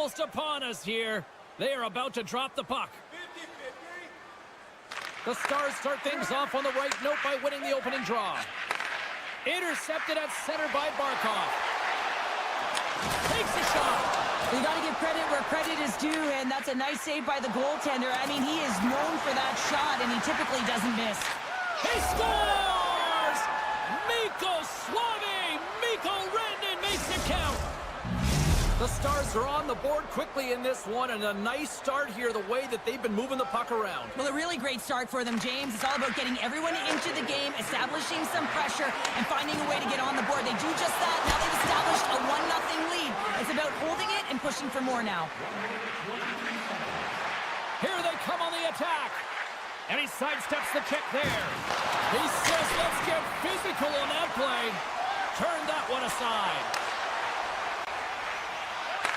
almost upon us here. They are about to drop the puck. The Stars start things off on the right note by winning the opening draw. Intercepted at center by Barkov. Takes a shot. You got to give credit where credit is due, and that's a nice save by the goaltender. I mean, he is known for that shot, and he typically doesn't miss. He scores! Mikko Suave! Mikko Rantanen makes it count! The Stars are on the board quickly in this one, and a nice start here the way that they've been moving the puck around. Well, a really great start for them, James. It's all about getting everyone into the game, establishing some pressure, and finding a way to get on the board. They do just that. Now they've established a 1-0 lead. It's about holding it and pushing for more now. Here they come on the attack. And he sidesteps the check there. He says, let's get physical on that play. Turn that one aside.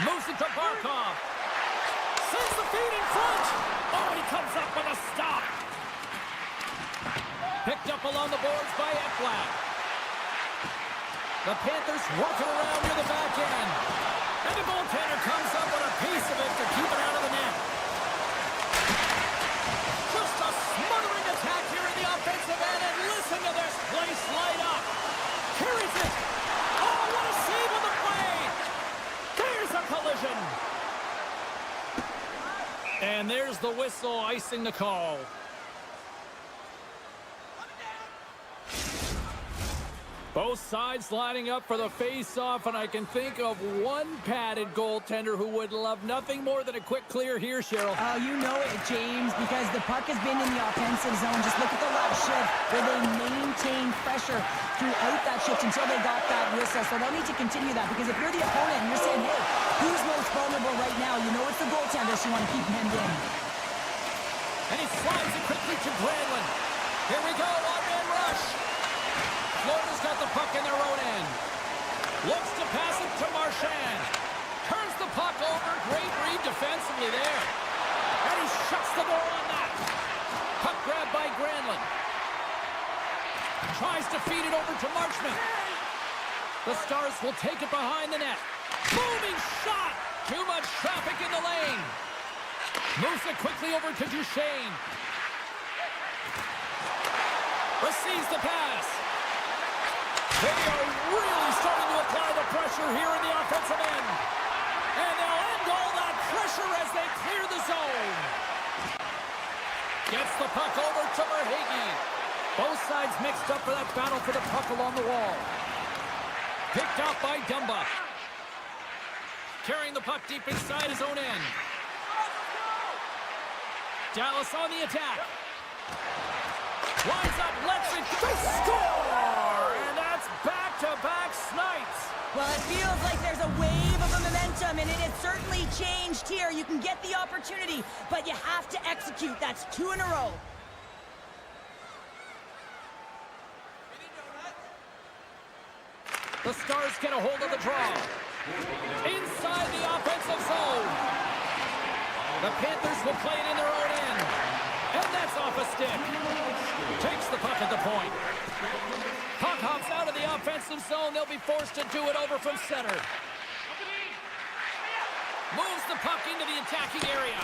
Moves it to Barkov. Sends the feed in front. Oh, he comes up with a stop. Picked up along the boards by Ekblad. The Panthers working around near the back end. And the goaltender comes up with a piece of it to keep it out of the net. Just a smothering attack here in the offensive end. And listen to this place light up. Carries it. Oh, what a save on the play. There's a collision. And there's the whistle icing the call. Both sides lining up for the face-off, and I can think of one padded goaltender who would love nothing more than a quick clear here, Cheryl. Oh, you know it, James, because the puck has been in the offensive zone. Just look at the last shift where they maintained pressure throughout that shift until they got that whistle. So they'll need to continue that, because if you're the opponent and you're saying, hey, who's most vulnerable right now? You know it's the goaltender, so you want to keep him in. And he slides it quickly to Granlund. Here we go, one-man rush. Florida's got the puck in their own end. Looks to pass it to Marchand. Turns the puck over. Great read defensively there. And he shuts the door on that. Puck grab by Granlund. Tries to feed it over to Marchand. The Stars will take it behind the net. Booming shot. Too much traffic in the lane. Moves it quickly over to Duchesne. Receives the pass. They are really starting to apply the pressure here in the offensive end. And they'll end all that pressure as they clear the zone. Gets the puck over to Verhaeghe. Both sides mixed up for that battle for the puck along the wall. Picked out by Dumba. Carrying the puck deep inside his own end. Dallas on the attack. Lines up, lets it, they score! And that's back-to-back snipes. Well, it feels like there's a wave of momentum, and it has certainly changed here. You can get the opportunity, but you have to execute. That's 2 in a row. The Stars get a hold of the draw. Inside the offensive zone. The Panthers will play it in their own end. And that's off a stick. Takes the puck at the point. Puck hops out of the offensive zone. They'll be forced to do it over from center. Moves the puck into the attacking area.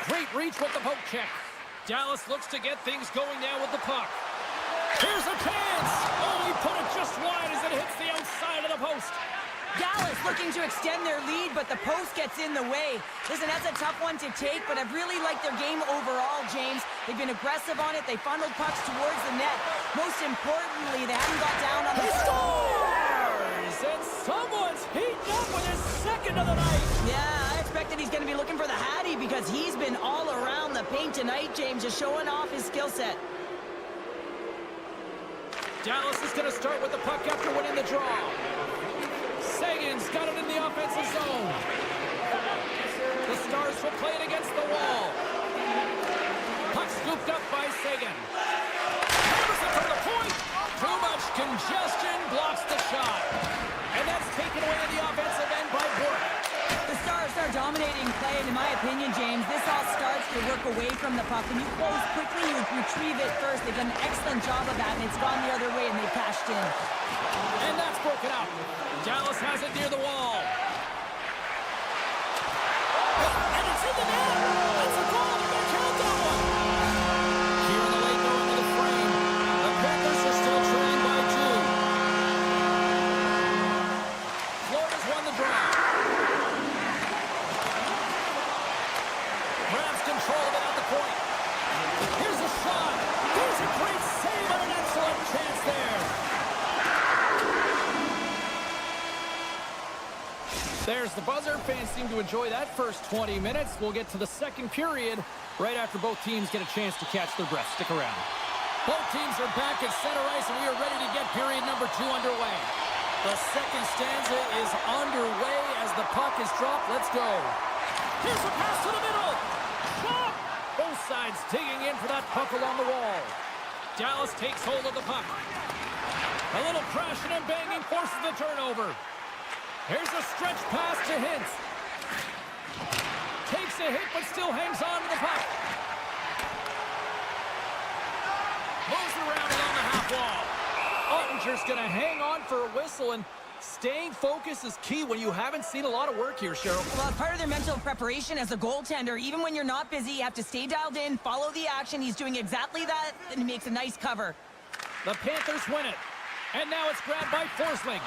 Great reach with the poke check. Dallas looks to get things going now with the puck. Here's a chance. Oh, he put it just wide as it hits the outside of the post. Dallas looking to extend their lead, but the post gets in the way. Listen, that's a tough one to take, but I've really liked their game overall, James. They've been aggressive on it. They funneled pucks towards the net. Most importantly, they haven't got down on the... He scores! And someone's heating up with his second of the night. Yeah, I expected he's going to be looking for the Hattie because he's been all around the paint tonight, James, just showing off his skill set. Dallas is going to start with the puck after winning the draw. Sagan's got it in the offensive zone. The Stars will play it against the wall. Puck scooped up by Sagan. Hammers it from the point. Too much congestion blocks the shot. And that's taken away in the offensive end by Burke. The Stars are dominating play, and in my opinion, James, this all starts to work away from the puck. When you close quickly, you retrieve it first. They've done an excellent job of that, and it's gone the other way, and they cashed in. And that's broken out. Dallas has it near the wall. And it's in the net. That's a goal. They're going to count that one. Here in the late going to the frame. The Panthers are still trailing by 2. Florida's won the draw. Grabs control of it at the point. Here's a shot. Here's a great save and an excellent chance there. There's the buzzer. Fans seem to enjoy that first 20 minutes. We'll get to the second period right after both teams get a chance to catch their breath. Stick around. Both teams are back at center ice, and we are ready to get period number 2 underway. The second stanza is underway as the puck is dropped. Let's go. Here's a pass to the middle. Shot! Both sides digging in for that puck along the wall. Dallas takes hold of the puck. A little crashing and banging forces the turnover. Here's a stretch pass to Hintz. Takes a hit but still hangs on to the puck. Moves around along the half wall. Ottinger's going to hang on for a whistle, and staying focused is key when you haven't seen a lot of work here, Cheryl. Well, it's part of their mental preparation as a goaltender. Even when you're not busy, you have to stay dialed in, follow the action. He's doing exactly that, and he makes a nice cover. The Panthers win it. And now it's grabbed by Forsling.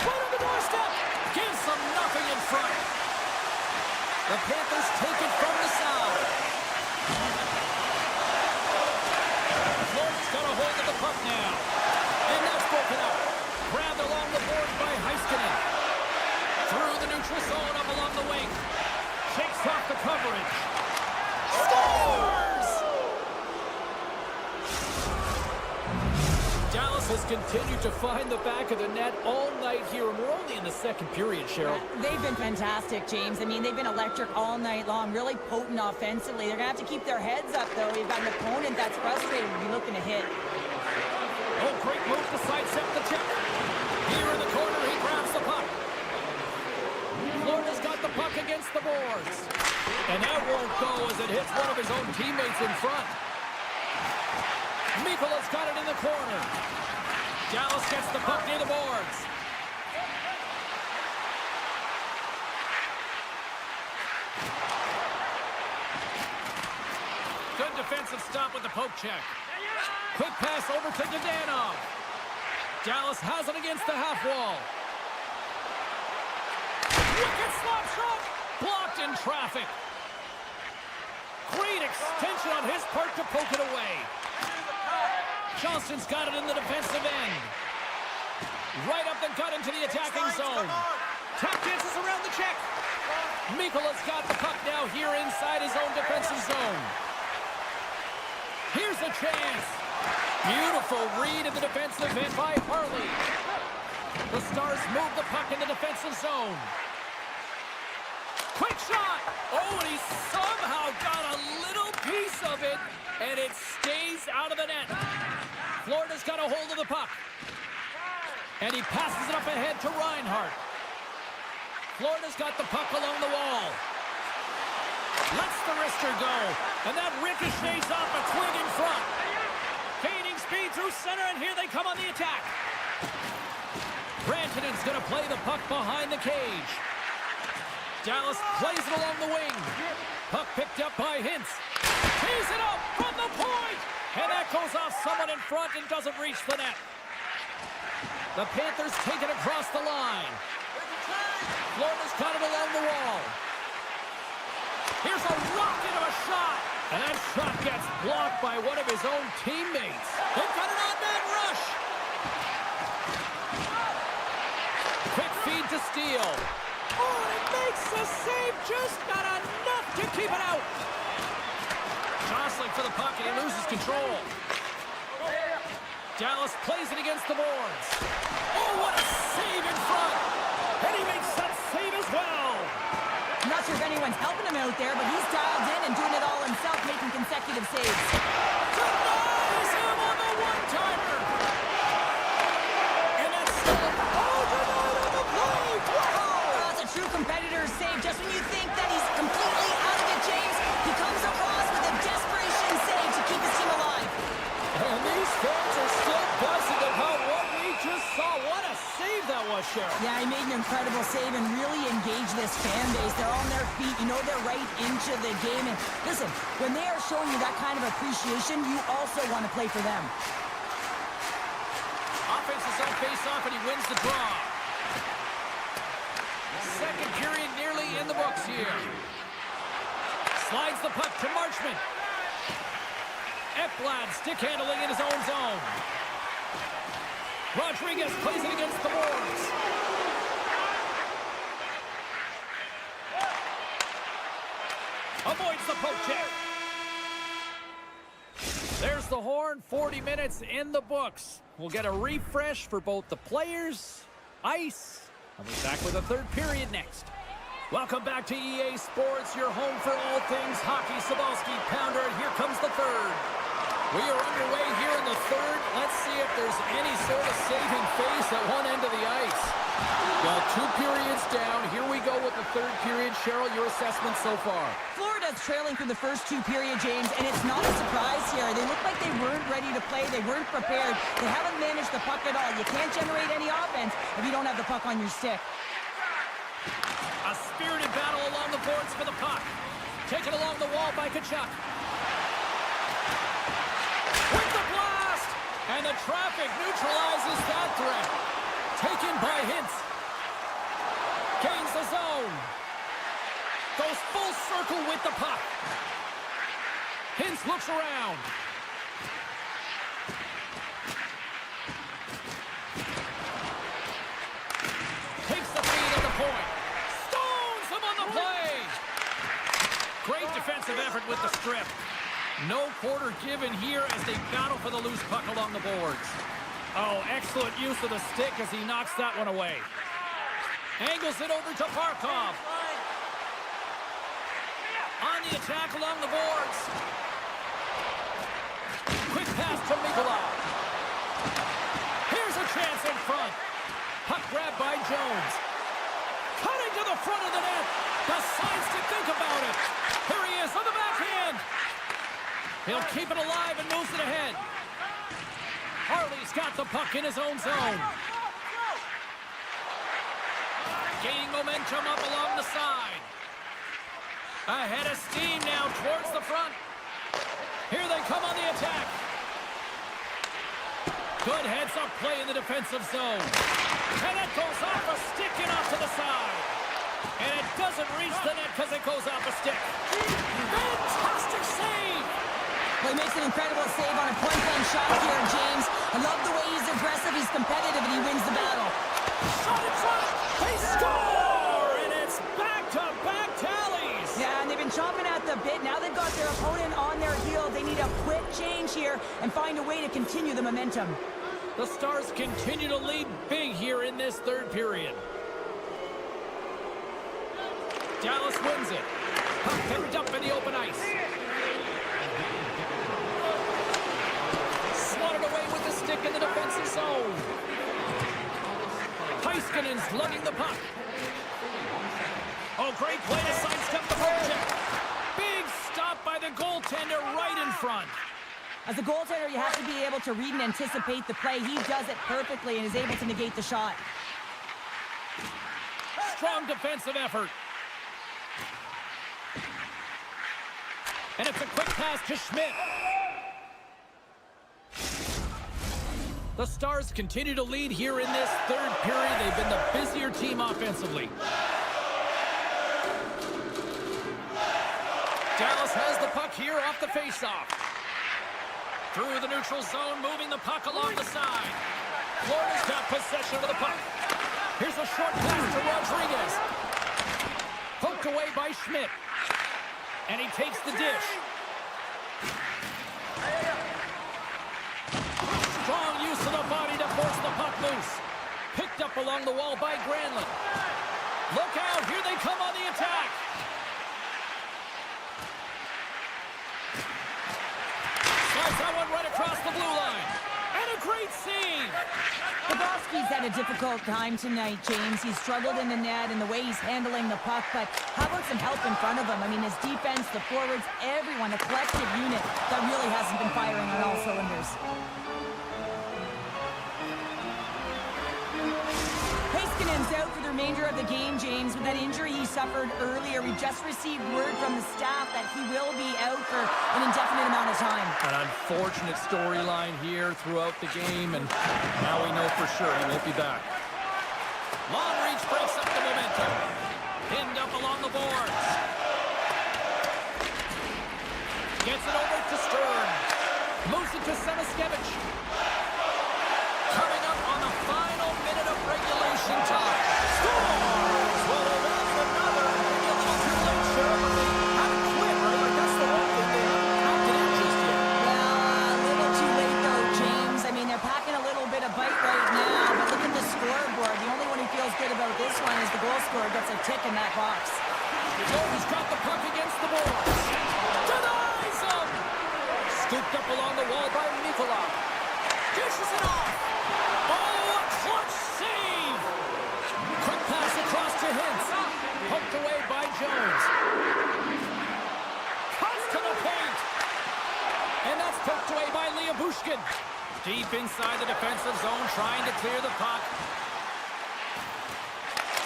Right on the doorstep. Gives them nothing in front. The Panthers take it from the side. Florida's got a hold of the puck now. And that's broken up. Grabbed along the boards by Heiskanen. Through the neutral zone up along the wing. Shakes off the coverage. Scores! Dallas has continued to find the back of the net all night here, and we're only in the second period, Cheryl. They've been fantastic, James. I mean, they've been electric all night long, really potent offensively. They're going to have to keep their heads up, though. You've got an opponent that's frustrated to be looking to hit. Oh, great move to sidestep the check. Here in the corner, he grabs the puck. Florida's got the puck against the boards. And that won't go as it hits one of his own teammates in front. Mikola's got it in the corner. Dallas gets the puck near the boards. Good defensive stop with the poke check. Quick pass over to Dadonov. Dallas has it against the half wall. Wicked slap shot. Blocked in traffic. Great extension on his part to poke it away. Johnston's got it in the defensive end. Right up the gut into the attacking zone. Tap dances around the check. Mikola's got the puck now here inside his own defensive zone. Here's a chance. Beautiful read in the defensive end by Harley. The Stars move the puck in the defensive zone. Quick shot. Oh, and he somehow got a little piece of it, and it stays out of the net. Florida's got a hold of the puck. And he passes it up ahead to Reinhart. Florida's got the puck along the wall. Lets the wrister go. And that ricochets off a twig in front. Gaining speed through center, and here they come on the attack. Rantanen's going to play the puck behind the cage. Dallas plays it along the wing. Puck picked up by Hintz. Tees it up from the point. And that goes off someone in front and doesn't reach the net. The Panthers take it across the line. Florida's got it along the wall. Here's a rocket of a shot. And that shot gets blocked by one of his own teammates. They've got an on-man rush. Quick feed to Steele. Oh, it makes the save. Just not enough to keep it out. Jostling for the puck, and he loses control. Dallas plays it against the boards. Oh, what a save in front. And he makes that save as well. I'm not sure if anyone's helping him out there, but he's dialed in and doing it all himself, making consecutive saves. Denies him on the one-timer. And that's stolen. Oh, denied on the play. Wow. That's a true competitor's save. Just when you think that he's completely out of it, James, he comes across with a desperation save to keep his team alive. And these fans are still buzzing about what we just saw. What a save that was, Cheryl. Yeah, he made an incredible save and really engaged this this fan base. They're on their feet. You know they're right into the game. And listen, when they are showing you that kind of appreciation, you also want to play for them. Offense is on face-off, and he wins the draw. Second period nearly in the books here. Slides the puck to Marchment. Ekblad stick handling in his own zone. Rodriguez plays it against the boards. Avoids the poke check. There's the horn. 40 minutes in the books. We'll get a refresh for both the players, ice. I'll be back with a third period next. Welcome back to EA Sports, your home for all things hockey. Sabalski, Pounder, and here comes the third. We are underway here in the third. Let's see if there's any sort of saving face at one end of the ice. Well, 2 periods down. Here we go with the third period. Cheryl, your assessment so far? Florida's trailing through the first 2 periods, James, and it's not a surprise here. They look like they weren't ready to play. They weren't prepared. They haven't managed the puck at all. You can't generate any offense if you don't have the puck on your stick. A spirited battle along the boards for the puck. Taken along the wall by Tkachuk. With the blast! And the traffic neutralizes that threat. Taken by Hintz. Gains the zone. Goes full circle with the puck. Hintz looks around. Takes the feed at the point. Stones him on the play. Great defensive effort with the strip. No quarter given here as they battle for the loose puck along the boards. Oh, excellent use of the stick as he knocks that one away. Angles it over to Barkov. On the attack along the boards. Quick pass to Mikolov. Here's a chance in front. Puck grabbed by Jones. Cutting to the front of the net. Decides to think about it. Here he is on the backhand. He'll keep it alive and moves it ahead. Harley's got the puck in his own zone. Gaining momentum up along the side. Ahead of steam now towards the front. Here they come on the attack. Good heads-up play in the defensive zone. And it goes off a stick and off to the side. And it doesn't reach the net because it goes off a stick. Fantastic save! Well, he makes an incredible save on a point-blank shot here, James. I love the way he's aggressive, he's competitive, and he wins the battle. Shot in front! They score! And it's back-to-back tallies! Yeah, and they've been chomping at the bit. Now they've got their opponent on their heel. They need a quick change here and find a way to continue the momentum. The Stars continue to lead big here in this third period. Dallas wins it. Puck picked up in the open ice. Swatted away with the stick in the defensive zone. Heiskanen's lugging the puck. Oh, great play to sidestep the project. Big stop by the goaltender right in front. As a goaltender, you have to be able to read and anticipate the play. He does it perfectly and is able to negate the shot. Strong defensive effort. And it's a quick pass to Schmidt. The Stars continue to lead here in this third period. They've been the busier team offensively. Dallas has the puck here off the faceoff. Through the neutral zone, moving the puck along the side. Florida's got possession of the puck. Here's a short pass to Rodriguez. Poked away by Schmidt. And he takes the dish. Strong use of the body to force the puck loose. Picked up along the wall by Granlund. Look out, here they come on the attack. Slides that one right across the blue line. And a great save. Bobrovsky's had a difficult time tonight, James. He's struggled in the net and the way he's handling the puck, but how about some help in front of him? I mean, his defense, the forwards, everyone, a collective unit that really hasn't been firing on all cylinders. Heiskanen's out for the remainder of the game, James, with that injury he suffered earlier. We just received word from the staff that he will be out for an indefinite amount of time. An unfortunate storyline here throughout the game, and now we know for sure he won't be back. Long reach breaks up the momentum. Pinned up along the boards. Gets it over to Stern. Moves it to Sneknest. Coming up on the final minute of regulation time. Scores! Well, they've added another. Maybe a little too late, sure, but they haven't quit, right? Like, that's the one thing they haven't knocked it in just yet. Well, a little too late, though, James. I mean, they're packing a little bit of bite right now, but look at the scoreboard. The only one who feels good about this one is the goal scorer gets a tick in that box. He's got the puck against the boards. Denies him! Scooped up along the wall by Nicola. Dishes it off. Oh, a clutch save! Quick pass across to Hintz. Poked away by Jones. Cuts to the point. And that's poked away by Bushkin. Deep inside the defensive zone, trying to clear the puck.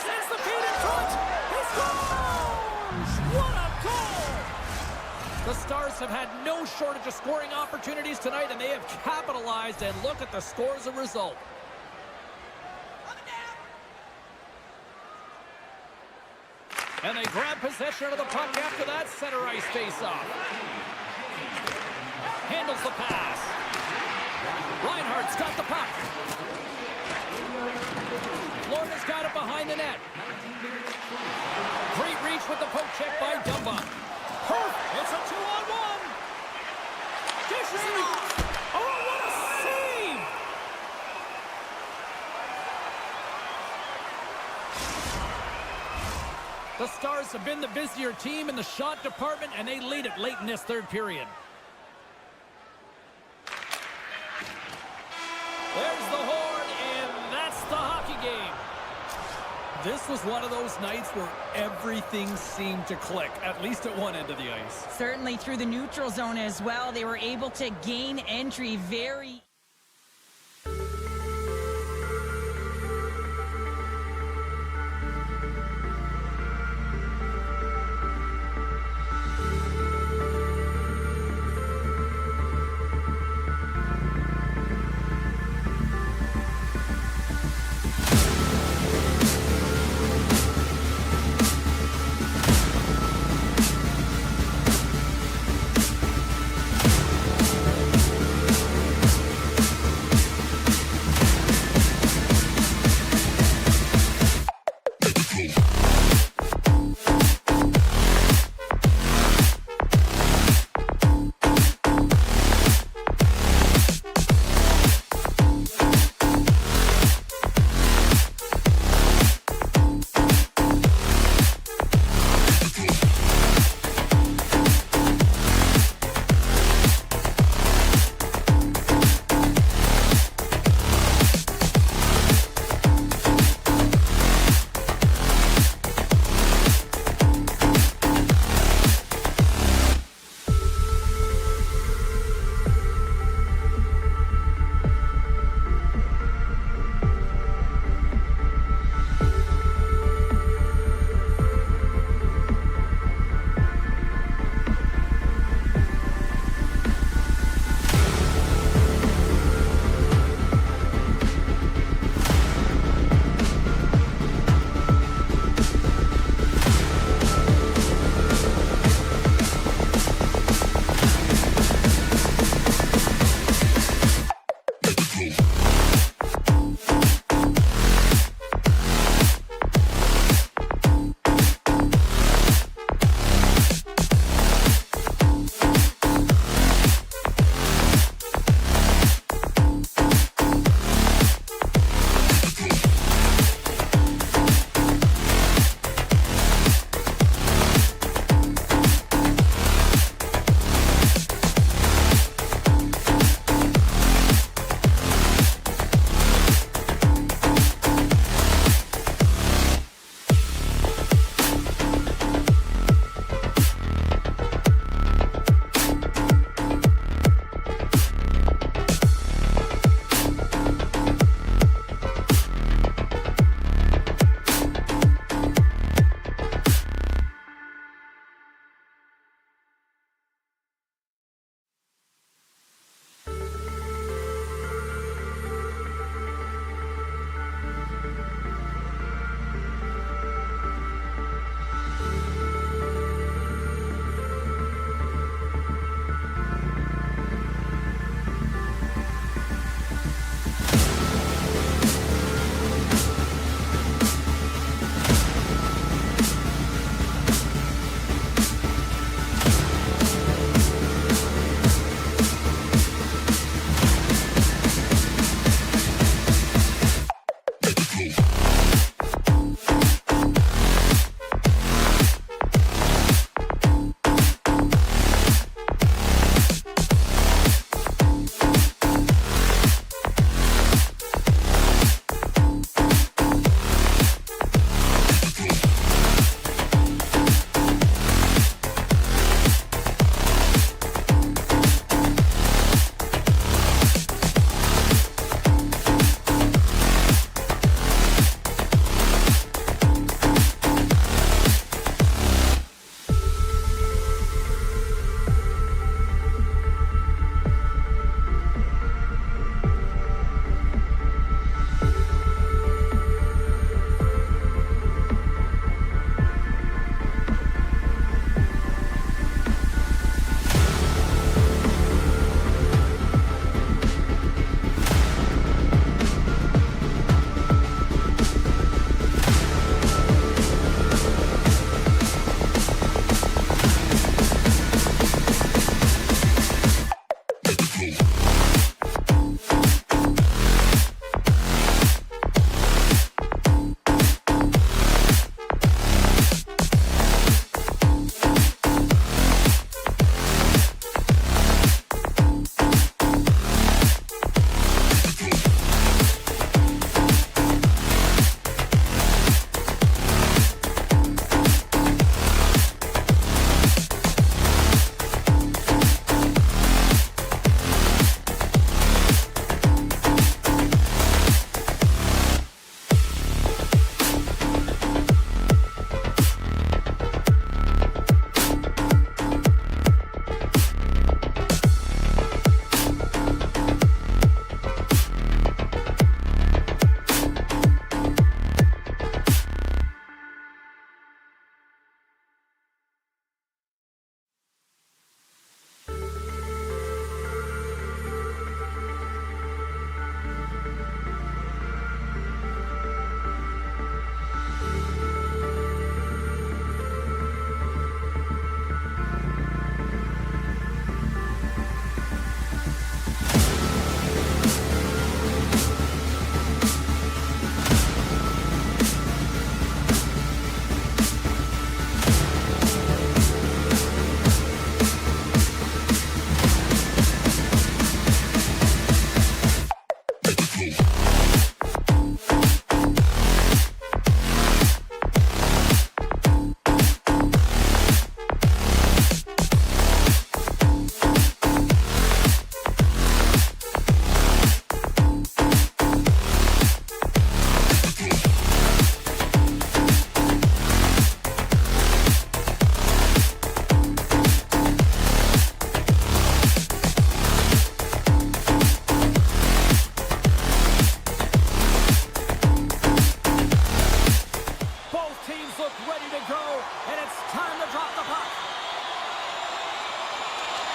Sends the feet in front. He scores! What a goal! The Stars have had no shortage of scoring opportunities tonight, and they have capitalized, and look at the score as a result. And they grab possession of the puck after that center ice face-off. Handles the pass. Reinhardt's got the puck. Florida's got it behind the net. Great reach with the poke check by Dumba. It's a 2-on-1. Dishes it off. Oh, what a save! The Stars have been the busier team in the shot department, and they lead it late in this third period. There's the horn, and that's the hockey game. This was one of those nights where everything seemed to click, at least at one end of the ice. Certainly through the neutral zone as well. They were able to gain entry very...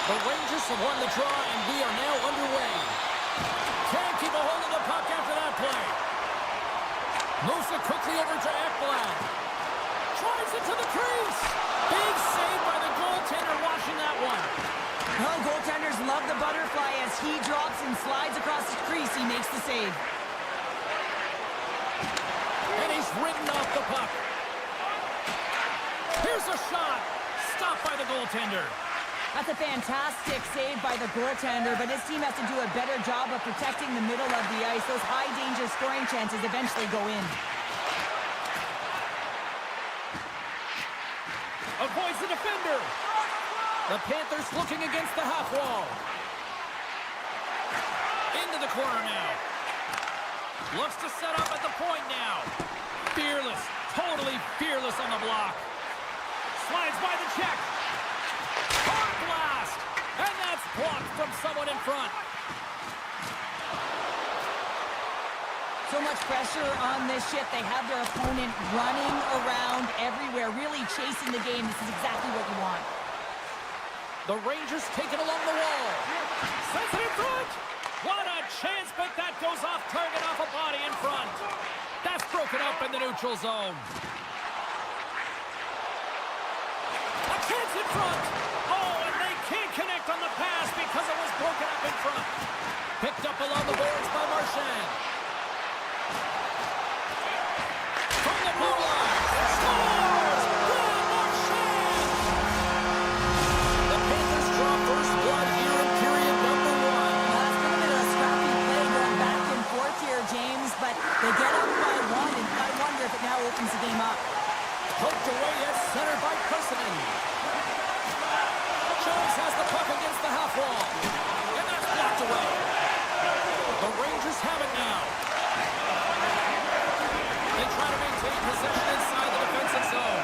The Rangers have won the draw, and we are now underway. Can't keep a hold of the puck after that play. Moves it quickly over to Ekblad. Drives it to the crease. Big save by the goaltender watching that one. Well, goaltenders love the butterfly as he drops and slides across the crease. He makes the save. And he's ridden off the puck. Here's a shot. Stopped by the goaltender. That's a fantastic save by the goaltender, but his team has to do a better job of protecting the middle of the ice. Those high-danger scoring chances eventually go in. Avoids the defender. The Panthers looking against the half wall. Into the corner now. Looks to set up at the point now. Fearless, totally fearless on the block. Slides by the check. Hard blast. And that's blocked from someone in front. So much pressure on this shift. They have their opponent running around everywhere, really chasing the game. This is exactly what you want. The Rangers take it along the wall. Sends it in front. What a chance, but that goes off target off a body in front. That's broken up in the neutral zone. A chance in front. Oh, and they can't connect on the pass because it was broken up in front. Picked up along the boards by Marchand. From the blue line. Scores! Good Marchand! The Panthers draw first blood here in period number 1. That's been a bit of a scrappy play going back and forth here, James, but they get up by 1, and I wonder if it now opens the game up. Poked away at center by Kussinen. Jones has the puck against the half wall. And that's blocked away. The Rangers have it now. They try to maintain possession inside the defensive zone.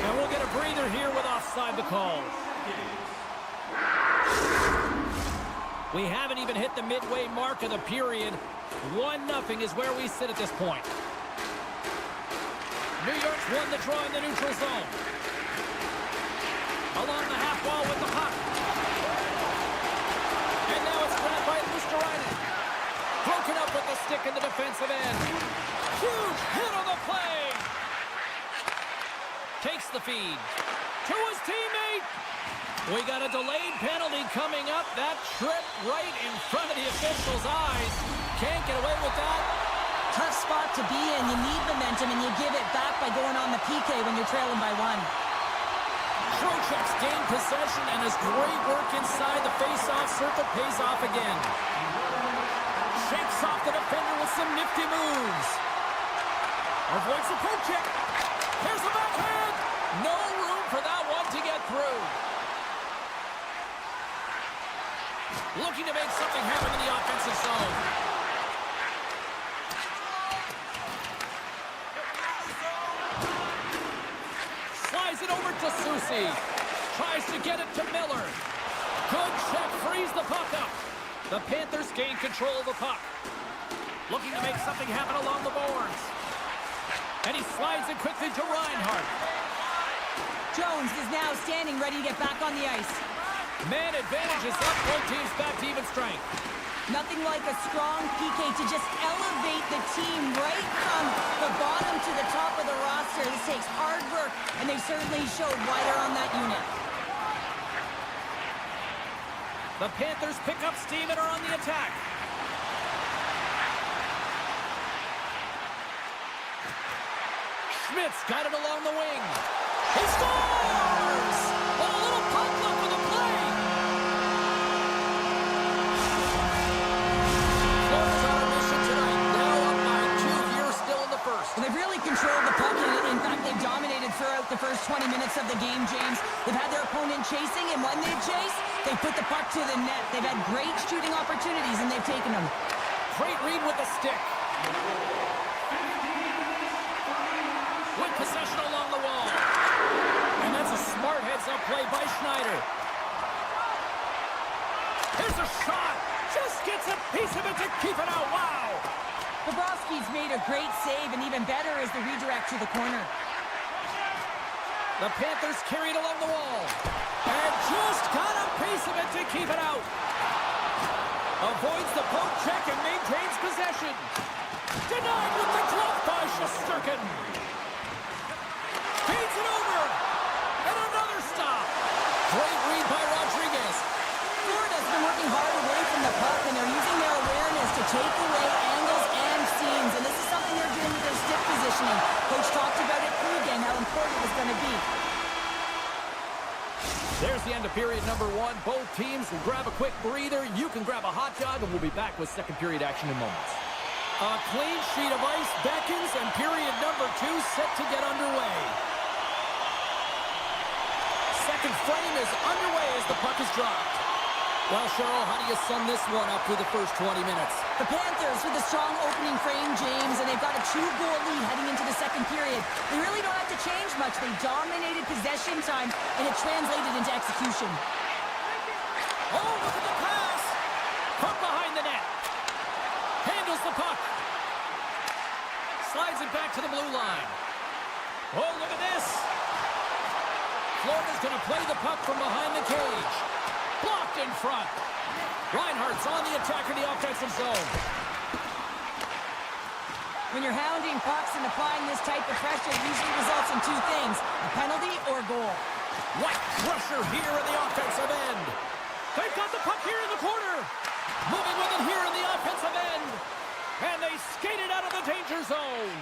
And we'll get a breather here with offside the call. We haven't even hit the midway mark of the period. 1-0 is where we sit at this point. New York's won the draw in the neutral zone. Along the half wall with the puck. And now it's grabbed by Luosterainen. Broken up with the stick in the defensive end. Huge hit on the play. Takes the feed. To his teammate. We got a delayed penalty coming up. That tripped right in front of the official's eyes. Can't get away with that. Tough spot to be in. You need momentum, and you give it back by going on the PK when you're trailing by 1. Trocheck's gained possession, and his great work inside the face-off circle pays off again. Shakes off the defender with some nifty moves. Avoids the poke check. Here's the backhand. No room for that one to get through. Looking to make something happen in the offensive zone. Slides it over to Susie. Tries to get it to Miller. Good check, frees the puck up. The Panthers gain control of the puck. Looking to make something happen along the boards. And he slides it quickly to Reinhart. Jones is now standing ready to get back on the ice. Man advantage is up. Both teams back to even strength. Nothing like a strong PK to just elevate the team right from the bottom to the top of the roster. This takes hard work, and they certainly showed why they're on that unit. The Panthers pick up steam and are on the attack. Schmidt's got it along the wing. He scores! A little puck luck with a play. Florida's on a mission tonight. Now up by 2 here, still in the first. Well, they've really controlled the puck, and in fact, they've dominated throughout the first 20 minutes of the game, James. They've had their opponent chasing, and when they chase, they put the puck to the net. They've had great shooting opportunities, and they've taken them. Great read with the stick. With possession along the wall. And that's a smart heads-up play by Schneider. Here's a shot. Just gets a piece of it to keep it out. Wow. Bobrovsky's made a great save, and even better is the redirect to the corner. The Panthers carried along the wall. And just got a piece of keep it out. Avoids the poke check and maintains possession. Denied with the glove by Shesterkin. Feeds it over. And another stop. Great read by Rodriguez. Florida's been working hard away from the puck, and they're using their awareness to take away angles and seams. And this is something they're doing with their stick positioning. Coach talked about it pre-game, how important it was going to be. There's the end of period number 1. Both teams will grab a quick breather. You can grab a hot dog, and we'll be back with second period action in moments. A clean sheet of ice beckons, and period number 2 set to get underway. Second frame is underway as the puck is dropped. Well, Cheryl, how do you sum this one up through the first 20 minutes? The Panthers with a strong opening frame, James, and they've got a 2-goal lead heading into the second period. They really don't have to change much. They dominated possession time, and it translated into execution. Oh, look at the pass! From behind the net. Handles the puck. Slides it back to the blue line. Oh, look at this! Florida's going to play the puck from behind the cage. Blocked in front. Reinhardt's on the attack in the offensive zone. When you're hounding pucks and applying this type of pressure, it usually results in 2 things, a penalty or a goal. What pressure here in the offensive end. They've got the puck here in the corner. Moving with it here in the offensive end. And they skated out of the danger zone.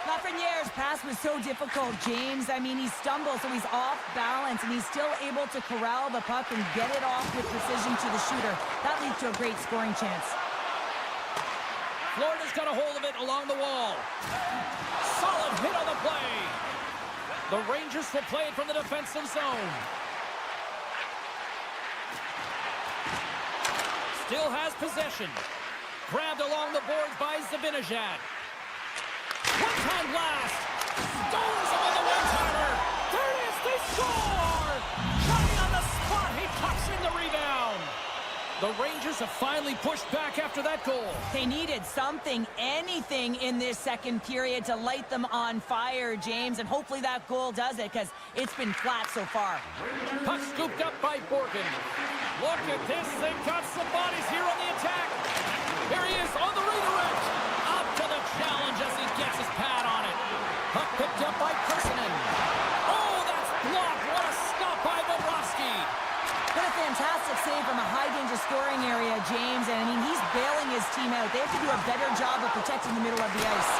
Lafreniere's pass was so difficult, James. I mean, he stumbles, so he's off balance, and he's still able to corral the puck and get it off with precision to the shooter. That leads to a great scoring chance. Florida's got a hold of it along the wall. Solid hit on the play. The Rangers will play it from the defensive zone. Still has possession. Grabbed along the boards by Zibanejad. One-time blast. Stones him on the one-timer. There it is. They score. Johnny on the spot. He tucks in the rebound. The Rangers have finally pushed back after that goal. They needed something, anything in this second period to light them on fire, James, and hopefully that goal does it, because it's been flat so far. Puck scooped up by Borgen. Look at this. They've got some bodies here on the attack. Here he is on the redirect. Up to the challenge as he gets his pad on it. Puck picked up by Personen. Oh, that's blocked. What a stop by Bobrovsky. What a fantastic save from a high-danger scoring area, James. And, I mean, he's bailing his team out. They have to do a better job of protecting the middle of the ice.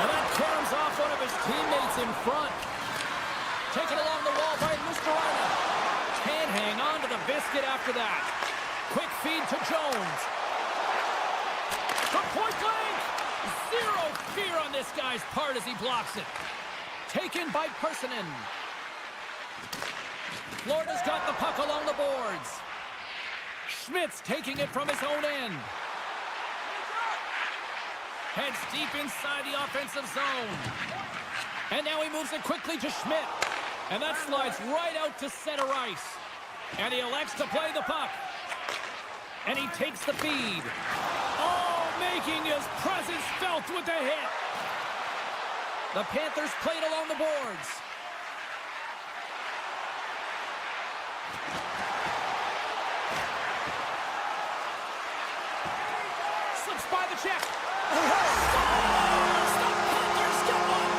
And that caroms off one of his teammates in front. Taken along the wall by Mustarina. Can't hang on to the biscuit after that. Quick feed to Jones. From point blank. Zero fear on this guy's part as he blocks it. Taken by Personen. Florida's got the puck along the boards. Schmidt's taking it from his own end. Heads deep inside the offensive zone. And now he moves it quickly to Schmidt. And that slides right out to center ice. And he elects to play the puck. And he takes the feed. Oh, making his presence felt with the hit. The Panthers played along the boards. Slips by the check. Scores! The Panthers get one!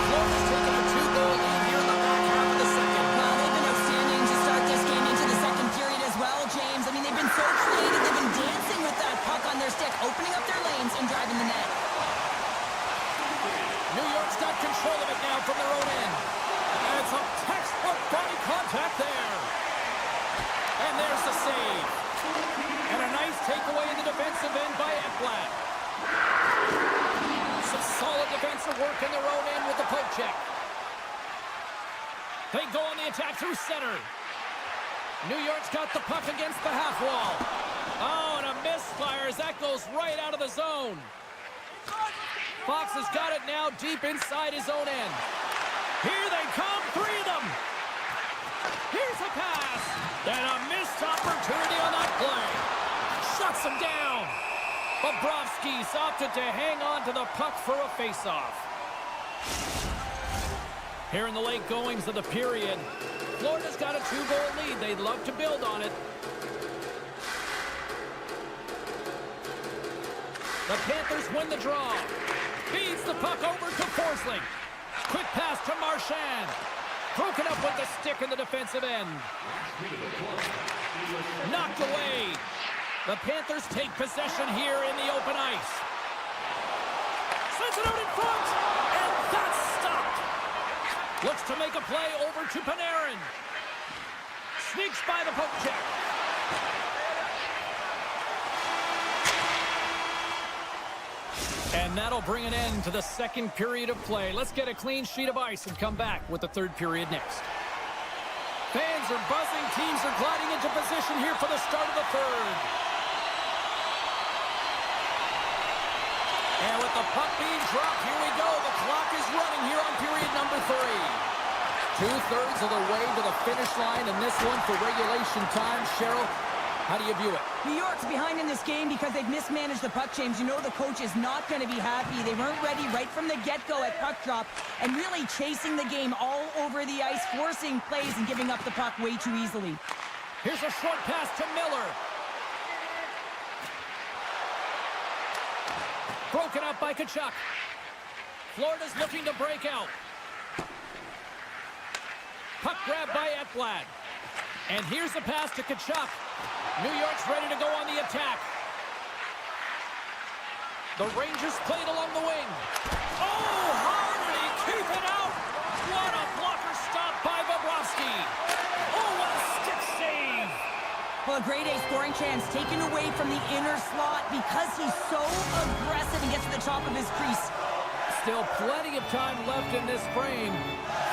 Florida's taking a 2-goal lead here in the back half of the second. Well, they've been outstanding to start this game into the second period as well, James. I mean, they've been so creative. They've been dancing with that puck on their stick, opening up their lanes and driving the net. New York's got control of it now from their own end. And some textbook body contact there. And there's the save. And a nice takeaway in the defensive end by Ekblad. Some solid defensive work in their own end with the poke check. They go on the attack through center. New York's got the puck against the half wall. Oh, and a misfire as that goes right out of the zone. Fox has got it now deep inside his own end. Here they come, 3 of them. Here's a pass. And a missed opportunity on that play. Shuts him down. Bobrovsky's opted to hang on to the puck for a faceoff. Here in the late goings of the period, Florida's got a 2-goal lead. They'd love to build on it. The Panthers win the draw. Feeds the puck over to Forsling. Quick pass to Marchand. Broken up with the stick in the defensive end. Knocked away. The Panthers take possession here in the open ice. Sends it out in front. And that's stopped. Looks to make a play over to Panarin. Sneaks by the poke check. And that'll bring an end to the second period of play. Let's get a clean sheet of ice and come back with the third period next. Fans are buzzing. Teams are gliding into position here for the start of the third. And with the puck being dropped, here we go. The clock is running here on period number 3. 2/3 of the way to the finish line in this one for regulation time. Cheryl, how do you view it? New York's behind in this game because they've mismanaged the puck change. You know the coach is not going to be happy. They weren't ready right from the get-go at puck drop and really chasing the game all over the ice, forcing plays and giving up the puck way too easily. Here's a short pass to Miller. Broken up by Tkachuk. Florida's looking to break out. Puck grab by Ekblad. And here's the pass to Tkachuk. New York's ready to go on the attack. The Rangers played along the wing. Oh, how did he keep it out? What a blocker stop by Bobrovsky. Oh, what a stick save. Well, a grade A scoring chance taken away from the inner slot because he's so aggressive and gets to the top of his crease. Still plenty of time left in this frame.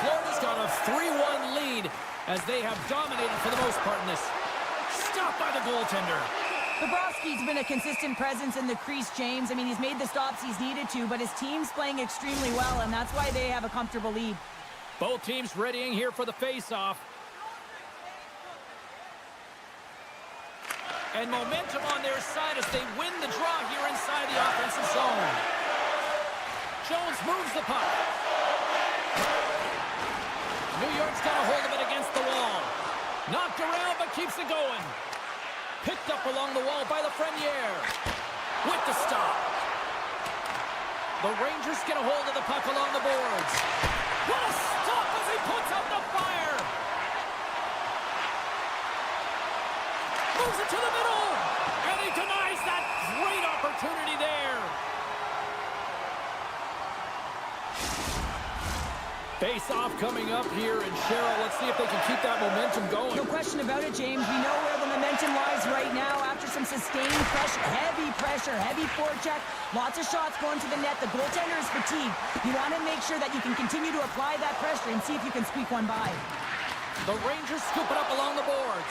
Florida's got a 3-1 lead as they have dominated for the most part in this. Stopped by the goaltender. Bobrovsky's been a consistent presence in the crease, James. I mean, he's made the stops he's needed to, but his team's playing extremely well, and that's why they have a comfortable lead. Both teams readying here for the face-off. And momentum on their side as they win the draw here inside the offensive zone. Jones moves the puck. New York's got a hold of it against the wall. Knocked around, but keeps it going. Picked up along the wall by Lafreniere. With the stop. The Rangers get a hold of the puck along the boards. What a stop as he puts out the fire. Moves it to the middle. And he denies that great opportunity there. Face-off coming up here, and Cheryl, let's see if they can keep that momentum going. No question about it, James. We know where the momentum lies right now after some sustained pressure, heavy forecheck, lots of shots going to the net. The goaltender is fatigued. You want to make sure that you can continue to apply that pressure and see if you can squeak one by. The Rangers scoop it up along the boards.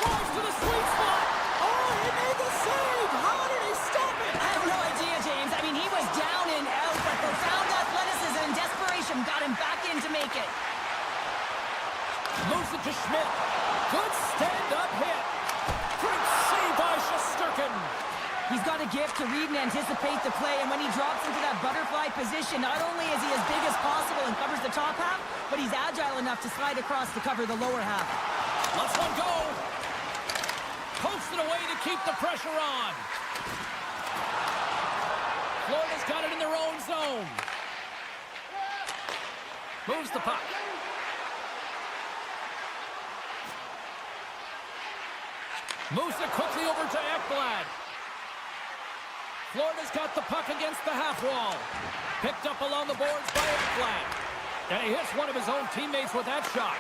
Drives to the sweet spot. Oh, he made the save. How did he stop it? I have no idea, James. I mean, he was down and out, but profound athleticism and desperation got him back in to make it. Moves it to Schmidt. Good stand-up hit. Great save by Shesterkin. He's got a gift to read and anticipate the play, and when he drops into that butterfly position, not only is he as big as possible and covers the top half, but he's agile enough to slide across to cover the lower half. Let's one go. Pokes it away to keep the pressure on. Florida's got it in their own zone. Moves the puck. Moves it quickly over to Ekblad. Florida's got the puck against the half wall. Picked up along the boards by Ekblad. And he hits one of his own teammates with that shot.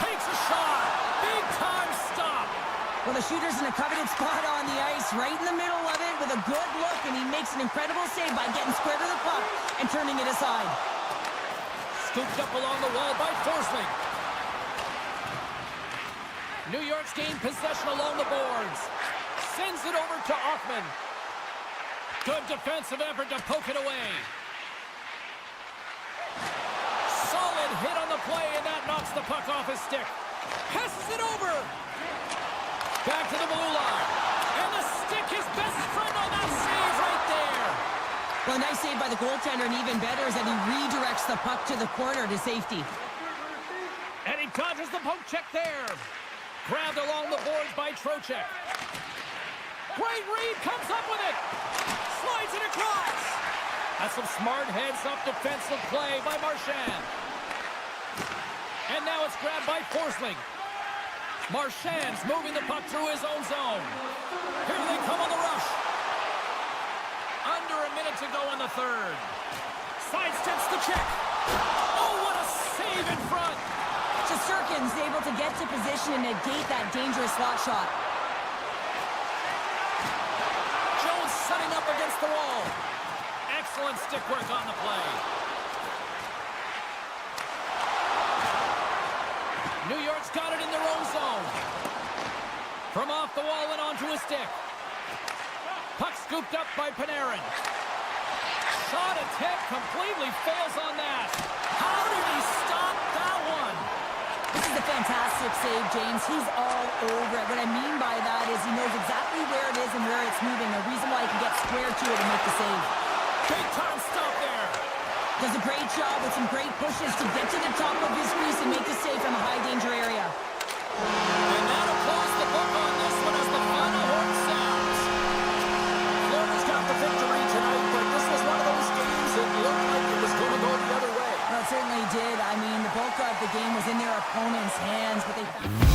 Takes a shot. Big time stop. Well, the shooter's in a coveted spot on the ice, right in the middle of it with a good look, and he makes an incredible save by getting square to the puck and turning it aside. Scooped up along the wall by Forsling. New York's gained possession along the boards. Sends it over to Hoffman. Good defensive effort to poke it away. Solid hit on the play, and that knocks the puck off his stick. Passes it over. Back to the blue line. And the stick, his best friend on that save right there. Well, nice save by the goaltender, and even better is that he redirects the puck to the corner to safety. And he dodges the poke check there. Grabbed along the boards by Trocheck. Great read, comes up with it. Slides it across. That's some smart heads-up defensive play by Marchand. And now it's grabbed by Forsling. Marchand's moving the puck through his own zone. Here they come on the rush. Under a minute to go in the third. Sidesteps the check. Oh, what a save in front. Shesterkin's able to get to position and negate that dangerous slot shot. Jones setting up against the wall. Excellent stick work on the play. New York's got it in their own zone. From off the wall and onto a stick. Puck scooped up by Panarin. Shot attempt completely fails on that. How did he stop that one? This is a fantastic save, James. He's all over it. What I mean by that is he knows exactly where it is and where it's moving. A reason why he can get square to it and make the save. Big time stop there. Does a great job with some great pushes to get to the top of his crease and make the save from a high danger area. And that'll close the book on this one as the final horn sounds. Florida's got the victory tonight, but this was one of those games that looked like it was going to go the other way. Well, it certainly did. I mean, the bulk of the game was in their opponent's hands, but they found...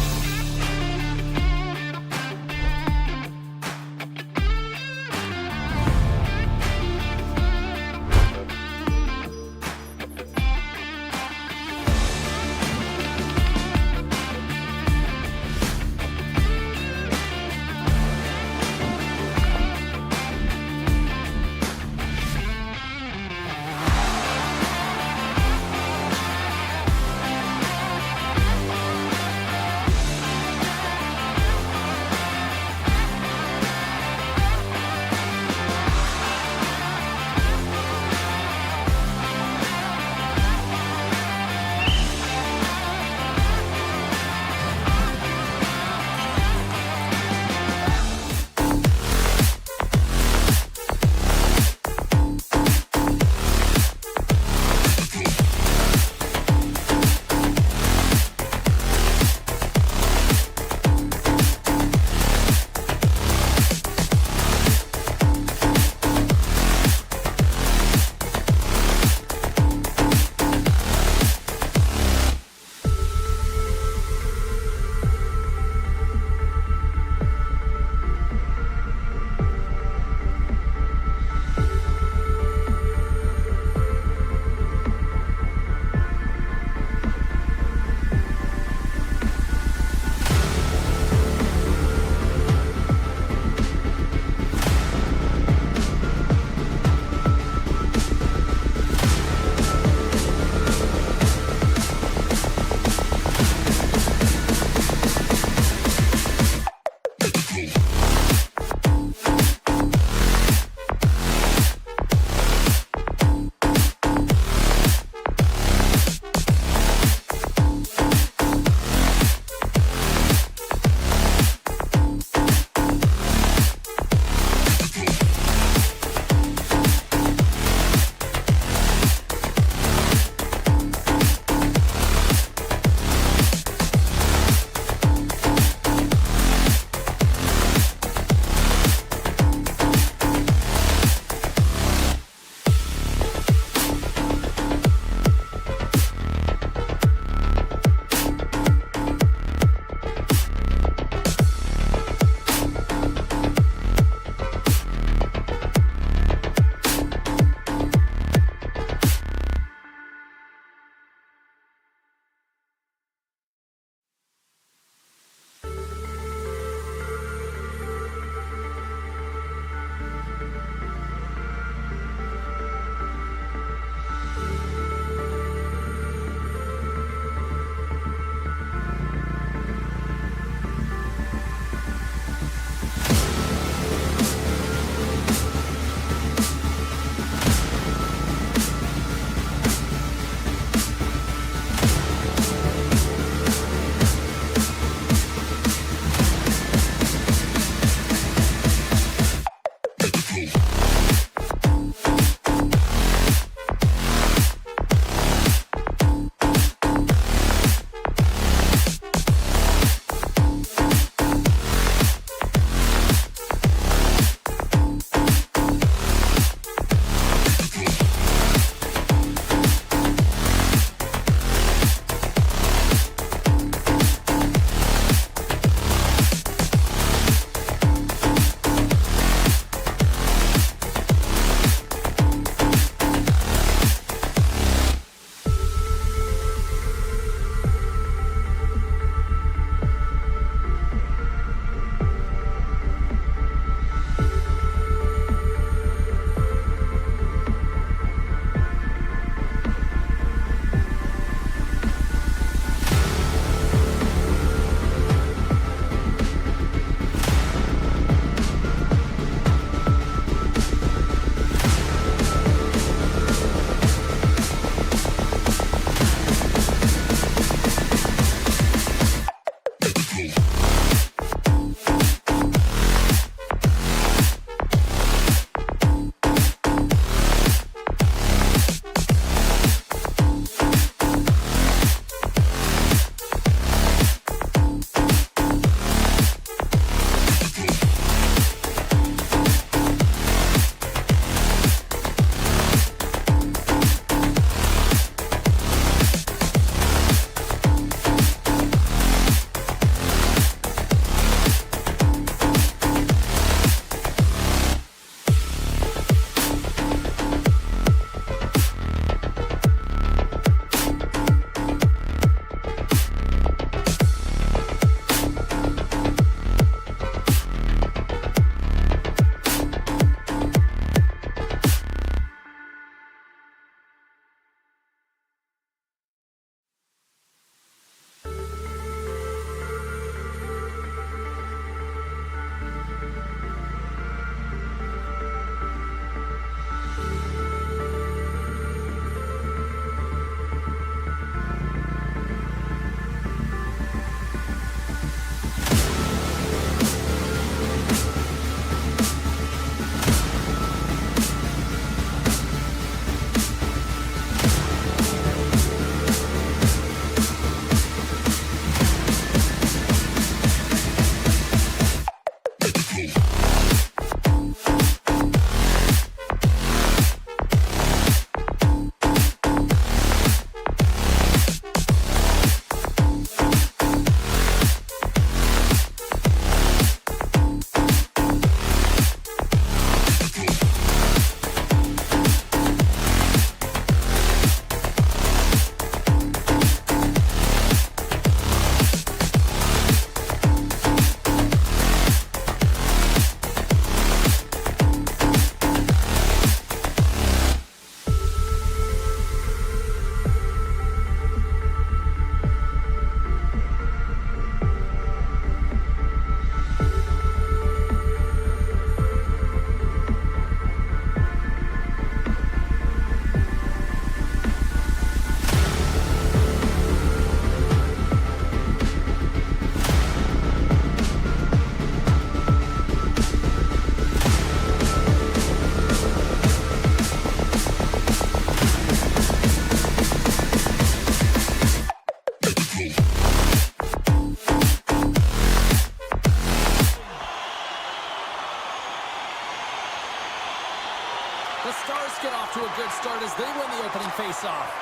The Stars get off to a good start as they win the opening faceoff.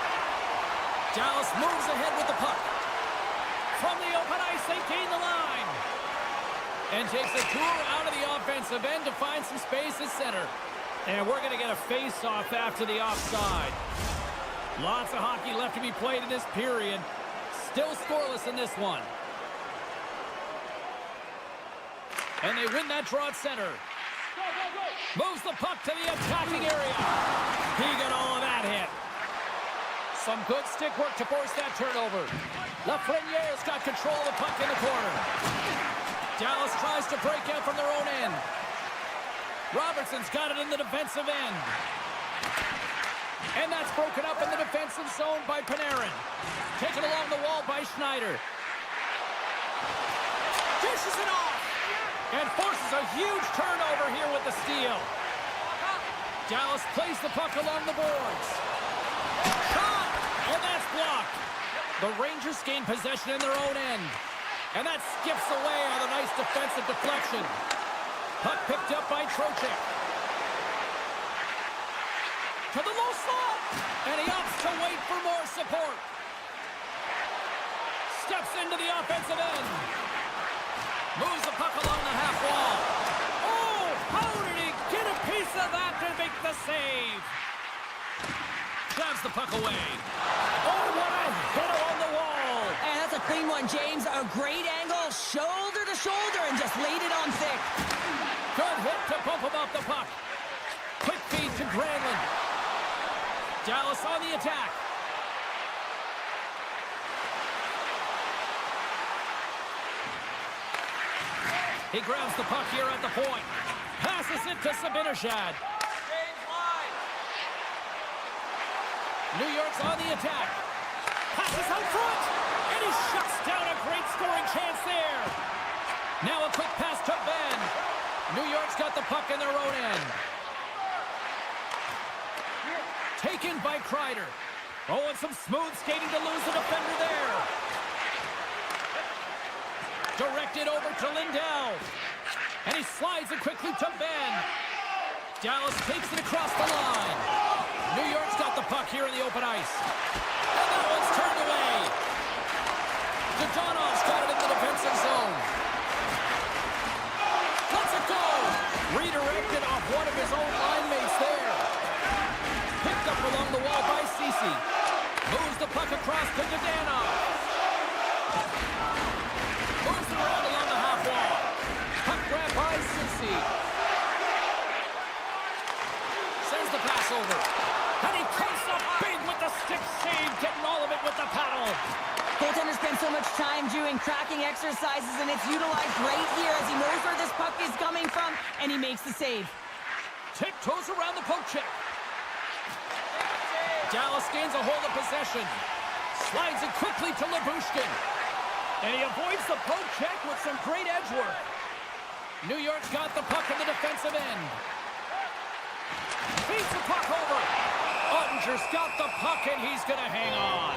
Dallas moves ahead with the puck. From the open ice, they gain the line. And takes a tour out of the offensive end to find some space at center. And we're going to get a face-off after the offside. Lots of hockey left to be played in this period. Still scoreless in this one. And they win that draw at center. Moves the puck to the attacking area. He got all of that hit. Some good stick work to force that turnover. Lafreniere's got control of the puck in the corner. Dallas tries to break out from their own end. Robertson's got it in the defensive end. And that's broken up in the defensive zone by Panarin. Taken along the wall by Schneider. Dishes it off. And forces a huge turnover here with the steal. Dallas plays the puck along the boards. Shot! And that's blocked. The Rangers gain possession in their own end. And that skips away on a nice defensive deflection. Puck picked up by Trocheck. To the low slot. And he opts to wait for more support. Steps into the offensive end. Moves the puck along the half wall. Oh, how did he get a piece of that to make the save? Grabs the puck away. Oh, what a hit on the wall. And that's a clean one, James. A great angle, shoulder to shoulder, and just laid it on thick. Good hit to bump him off the puck. Quick feed to Granlund. Dallas on the attack. He grabs the puck here at the point. Passes it to Zibanejad. New York's on the attack. Passes out front. And he shuts down a great scoring chance there. Now a quick pass to Ben. New York's got the puck in their own end. Taken by Kreider. Oh, and some smooth skating to lose the defender there. Directed over to Lindell. And he slides it quickly to Ben. Dallas takes it across the line. New York's got the puck here in the open ice. And that one's turned away. Dodonov's got it in the defensive zone. Lets it go. Redirected off one of his own line mates there. Picked up along the wall by Ceci. Moves the puck across to Dodanov. Moves it around along the half wall. Puck grab by Ceci. Sends the pass over. And he comes up big with the stick save, getting all of it with the paddle. Goaltender spends so much time doing cracking exercises, and it's utilized right here as he knows where this puck is coming from, and he makes the save. Tiptoes around the poke check. Dallas gains a hold of possession. Slides it quickly to Lyubushkin. And he avoids the poke check with some great edge work. New York's got the puck in the defensive end. Feeds the puck over. Ottinger's got the puck, and he's going to hang on.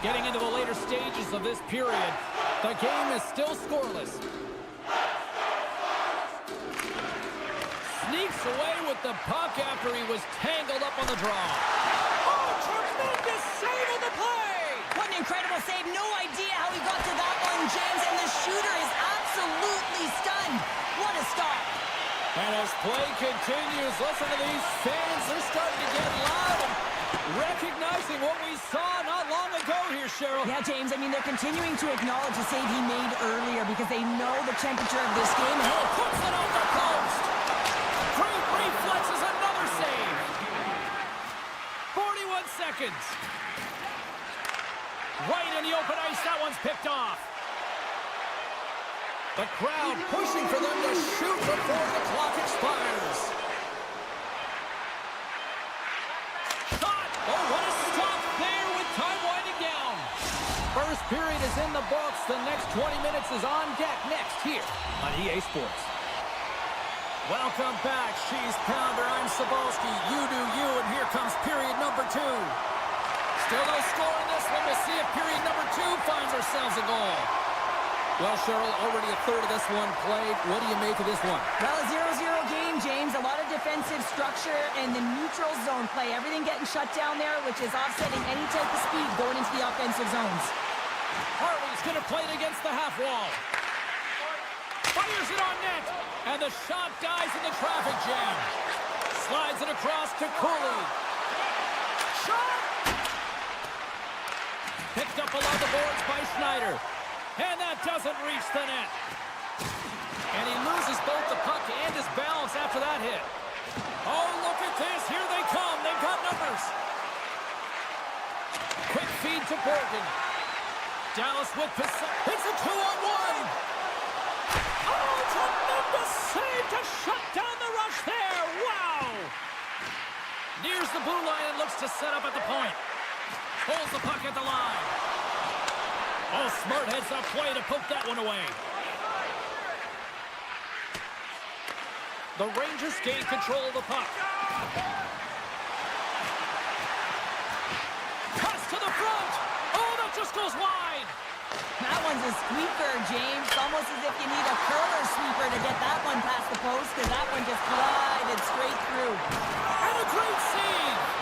Getting into the later stages of this period, the game is still scoreless. Sneaks away with the puck after he was tangled up on the draw. Oh, tremendous save on the play! What an incredible save. No idea how he got to that one, James, and the shooter is absolutely stunned. What a stop. And as play continues, listen to these fans. They're starting to get loud and recognizing what we saw not long ago here, Cheryl. Yeah, James, I mean, they're continuing to acknowledge the save he made earlier because they know the temperature of this game. And he puts it off the post. Great reflexes, another save. 41 seconds. Right in the open ice, that one's picked off. The crowd pushing for them to shoot before the clock expires. Shot! Oh, what a stop there with time winding down. First period is in the books. The next 20 minutes is on deck next here on EA Sports. Welcome back, Cheese Pounder. I'm Cebulski. You do you, and here comes period number 2. Still no score in this one. We'll see if period number 2 finds ourselves a goal. Well, Cheryl, already a third of this one played. What do you make of this one? Well, a 0-0 game, James. A lot of defensive structure and the neutral zone play. Everything getting shut down there, which is offsetting any type of speed going into the offensive zones. Harley's going to play it against the half wall. Fires it on net. And the shot dies in the traffic jam. Slides it across to Cooley. Shot! Picked up along the boards by Schneider. And that doesn't reach the net. And he loses both the puck and his balance after that hit. Oh, look at this. Here they come. They've got numbers. Quick feed to Bergen. Dallas with possession. It's a 2-on-1. Oh, tremendous save to shut down the rush there. Wow. Nears the blue line and looks to set up at the point. Pulls the puck at the line. Oh, smart heads-up play to poke that one away. The Rangers gain control of the puck. Pass to the front. Oh, that just goes wide. That one's a sweeper, James. It's almost as if you need a curler sweeper to get that one past the post, because that one just glided straight through. And a great save.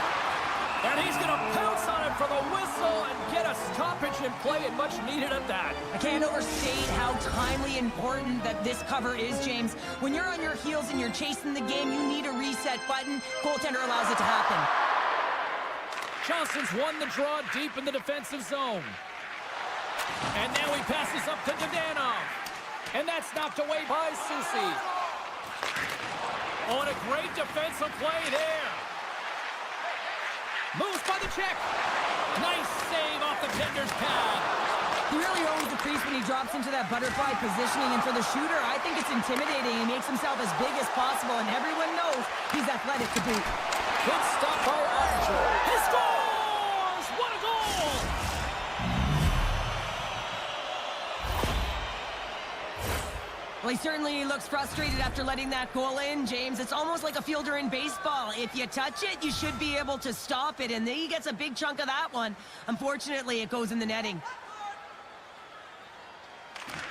And he's going to pounce on it for the whistle and get a stoppage in play, and much needed at that. I can't overstate how timely important that this cover is, James. When you're on your heels and you're chasing the game, you need a reset button. Goaltender allows it to happen. Johnson's won the draw deep in the defensive zone. And now he passes up to Dadonov. And that's knocked away by Soucy. Oh, and a great defensive play there. Moves by the check. Nice save off the tender's pad. He really owns the crease when he drops into that butterfly positioning. And for the shooter, I think it's intimidating. He makes himself as big as possible, and everyone knows he's athletic to boot. Good stop by Archer. He scores! What a goal! Well, he certainly looks frustrated after letting that goal in, James. It's almost like a fielder in baseball. If you touch it, you should be able to stop it, and then he gets a big chunk of that one. Unfortunately, it goes in the netting.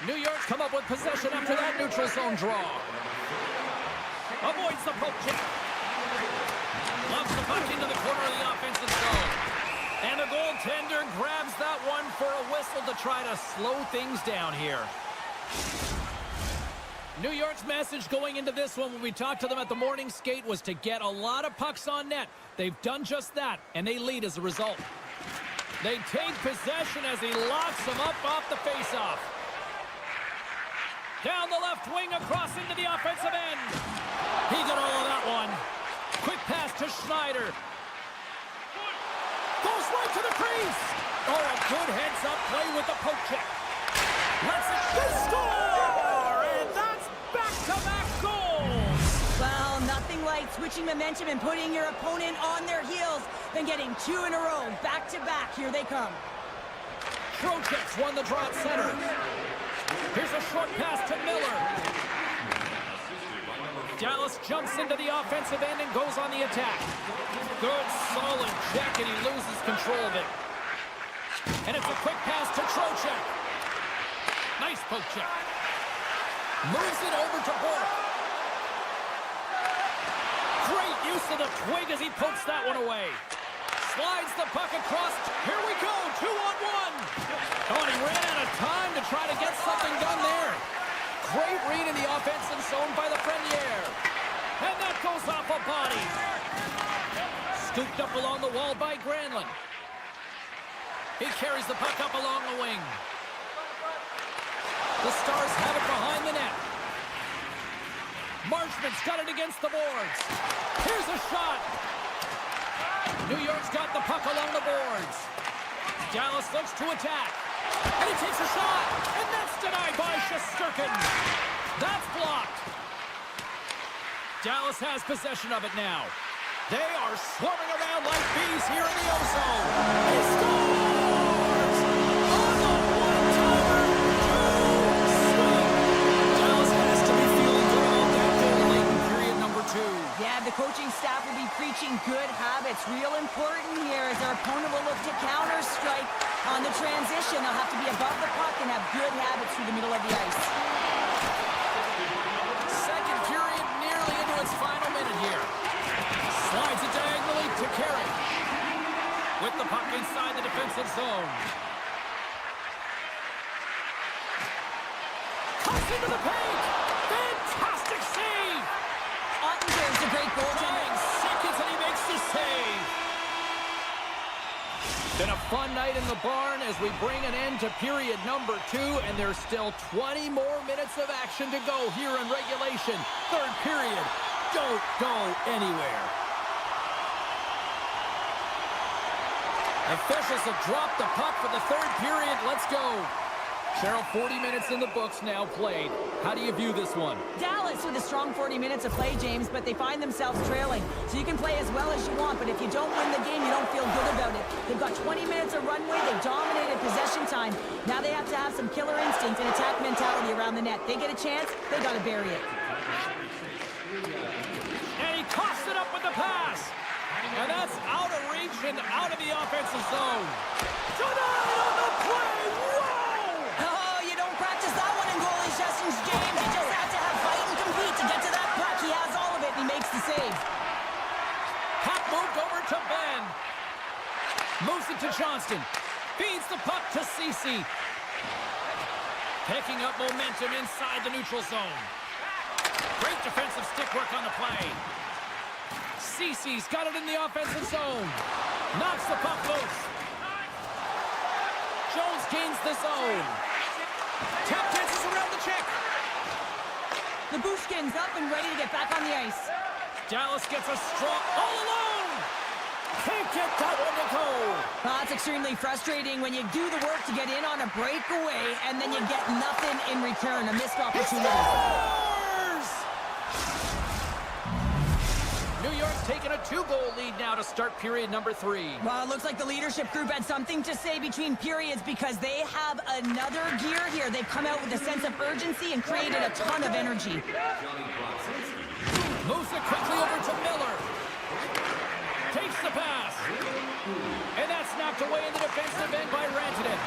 New York come up with possession after that neutral zone draw. Avoids the poke check. Loves the puck into the corner of the offensive zone. And the goaltender grabs that one for a whistle to try to slow things down here. New York's message going into this one when we talked to them at the morning skate was to get a lot of pucks on net. They've done just that, and they lead as a result. They take possession as he locks them up off the faceoff. Down the left wing across into the offensive end. He got all of that one. Quick pass to Schneider. Goes right to the crease. Oh, a good heads-up play with the poke check. Let's score! And that's back-to-back goals. Well, nothing like switching momentum and putting your opponent on their heels than getting two in a row, back-to-back. Here they come. Trocheck's won the draw at center. Here's a short pass to Miller. Dallas jumps into the offensive end and goes on the attack. Good, solid check, and he loses control of it. And it's a quick pass to Trocheck. Nice poke check. Moves it over to Bork. Great use of the twig as he pokes that one away. Slides the puck across. Here we go, 2-on-1. Oh, and he ran out of time to try to get something done there. Great read in the offensive zone by the Frenier. And that goes off a body. Scooped up along the wall by Granlund. He carries the puck up along the wing. The Stars have it behind the net. Marchment's got it against the boards. Here's a shot. New York's got the puck along the boards. Dallas looks to attack. And he takes a shot. And that's denied by Shesterkin. That's blocked. Dallas has possession of it now. They are swarming around like bees here in the ozone. He scores! On the one-timer, two-swing. Dallas has to be feeling good about that goal late in period number 2. Yeah, the coaching staff will be preaching good habits. Real important here as our opponent will look to counter-strike. On the transition, they'll have to be above the puck and have good habits through the middle of the ice. Second period nearly into its final minute here. Slides it diagonally to Carey. With the puck inside the defensive zone. Cuts into the paint. Fantastic save. Ottinger's a great goaltender. 9 seconds and he makes the save. Been a fun night in the barn as we bring an end to period number 2, and there's still 20 more minutes of action to go here in regulation. Third period. Don't go anywhere. Officials have dropped the puck for the third period. Let's go. Cheryl, 40 minutes in the books now played. How do you view this one? Dallas with a strong 40 minutes of play, James, but they find themselves trailing. So you can play as well as you want, but if you don't win the game, you don't feel good about it. They've got 20 minutes of runway. They've dominated possession time. Now they have to have some killer instinct and attack mentality around the net. They get a chance, they got to bury it. And he coughs it up with the pass. And that's out of reach and out of the offensive zone. Denied on the play. Whoa! Oh, you don't practice that one in goalie sessions, James. You just have to have fight and compete to get to that puck. He has all of it, and he makes the save. Puck moved over to Ben. Moves it to Johnston. Feeds the puck to Cece. Picking up momentum inside the neutral zone. Great defensive stick work on the play. Cece's got it in the offensive zone. Knocks the puck loose. Jones gains the zone. Tap dances around the check. The Bushkin's up and ready to get back on the ice. Dallas gets a strong all alone. Can't get that one to go. Oh, it's extremely frustrating when you do the work to get in on a breakaway and then you get nothing in return. A missed opportunity. New York's taking a 2-goal lead now to start period number 3. Well, it looks like the leadership group had something to say between periods because they have another gear here. They've come out with a sense of urgency and created a ton of energy. Moves it quickly over to Miller. Takes the pass. And that's knocked away in the defensive end by Rantanen.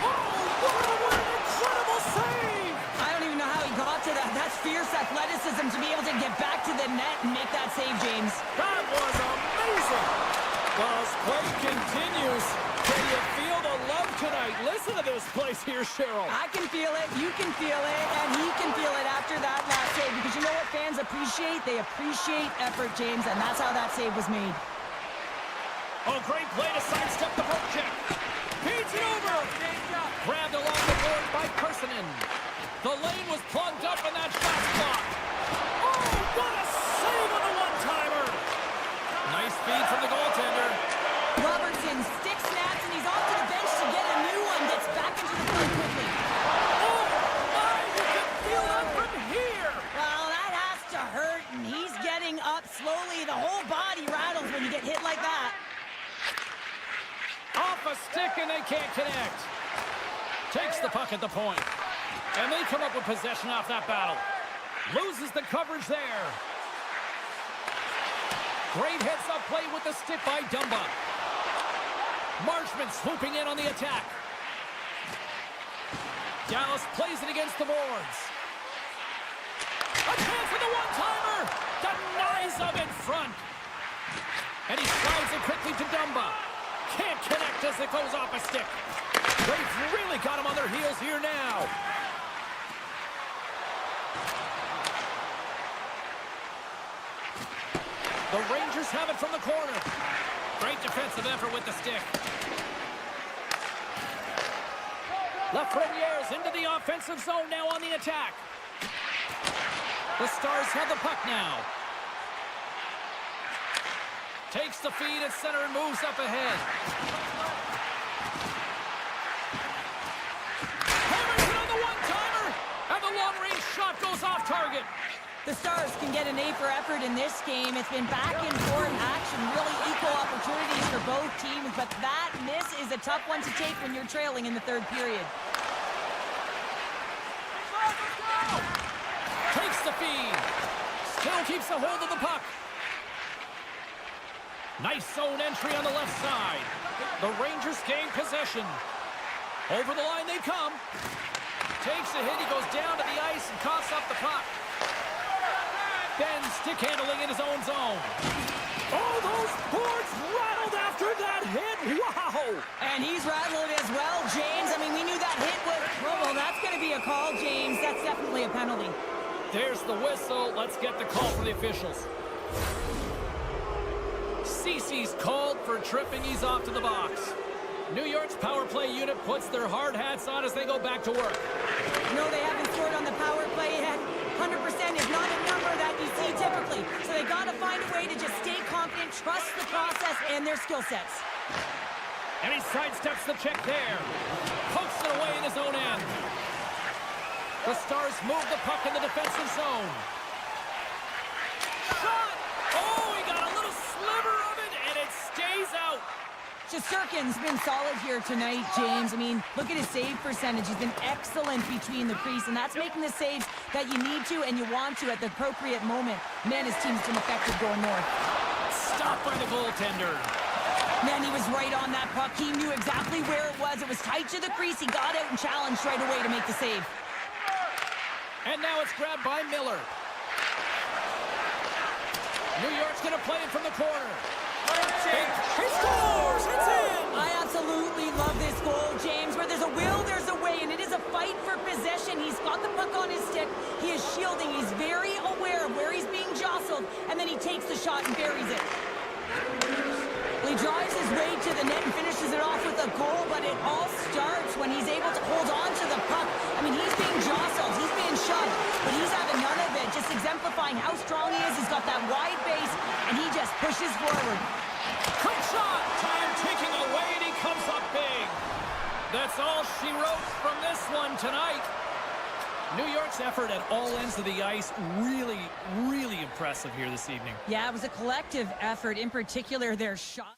Oh, what an incredible save! I don't even know how he got to that. That's fierce athleticism to be able to get back to the net and make that save, James. That was amazing! Well, as play continues, can you feel the love tonight? Listen to this place here, Cheryl. I can feel it, you can feel it, and he can feel it after that last save. Because you know what fans appreciate? They appreciate effort, James, and that's how that save was made. Oh, great play to sidestep the poke check. Feeds it over. Grabbed along the board by Personen. The lane was plugged up and that shot's blocked. Oh, what a save on the one-timer. Nice feed from the goaltender. Robertson stick snaps and he's off to the bench to get a new one. Gets back into the play quickly. Oh, my, you can feel that from here. Well, that has to hurt, and he's getting up slowly. The whole body rattles when you get hit like that. Off a stick and they can't connect. Takes the puck at the point. And they come up with possession off that battle. Loses the coverage there. Great heads-up play with the stick by Dumba. Marshman swooping in on the attack. Dallas plays it against the boards. A chance for the one-timer. Denies him in front. And he slides it quickly to Dumba. Can't connect as it goes off a stick. They've really got him on their heels here now. The Rangers have it from the corner. Great defensive effort with the stick. Lafreniere's into the offensive zone now on the attack. The Stars have the puck now. Takes the feed at center and moves up ahead. Hammers it on the one-timer, and the long-range shot goes off target. The Stars can get an A for effort in this game. It's been back and forth action, really equal opportunities for both teams, but that miss is a tough one to take when you're trailing in the third period. Takes the feed. Still keeps a hold of the puck. Nice zone entry on the left side. The Rangers gain possession. Over the line they come. Takes a hit. He goes down to the ice and coughs up the puck. Ben stick handling in his own zone. Oh, those boards rattled after that hit. Wow. And he's rattled as well, James. I mean, we knew that hit was... well, that's going to be a call, James. That's definitely a penalty. There's the whistle. Let's get the call for the officials. Cece's called for tripping. He's off to the box. New York's power play unit puts their hard hats on as they go back to work. No, they haven't scored on the power play yet. 100% is not a number that you see typically. So they got to find a way to just stay confident, trust the process and their skill sets. And he sidesteps the check there. Pokes it away in his own end. The Stars move the puck in the defensive zone. Shot! Oh, he got a little sliver of it, and it stays out. Shesterkin's been solid here tonight, James. I mean, look at his save percentage. He's been excellent between the crease, and that's making the saves that you need to and you want to at the appropriate moment. Man, his team's been effective going north. Stopped by the goaltender. Man, he was right on that puck. He knew exactly where it was. It was tight to the crease. He got out and challenged right away to make the save. And now it's grabbed by Miller. New York's going to play it from the corner. He scores! It's in! I absolutely love this goal, James. Where there's a will, there's a way, and it is a fight for possession. He's got the puck on his stick. He is shielding. He's very aware of where he's being jostled, and then he takes the shot and buries it. Well, he drives his way to the net and finishes it off with a goal, but it all starts when he's able to hold on to the puck. I mean, he's being jostled, he's being shoved, but he's having none of it, just exemplifying how strong he is. He's got that wide base, and he just pushes forward. Quick shot! Time ticking away, and he comes up big. That's all she wrote from this one tonight. New York's effort at all ends of the ice, really, really impressive here this evening. Yeah, it was a collective effort, in particular their shot.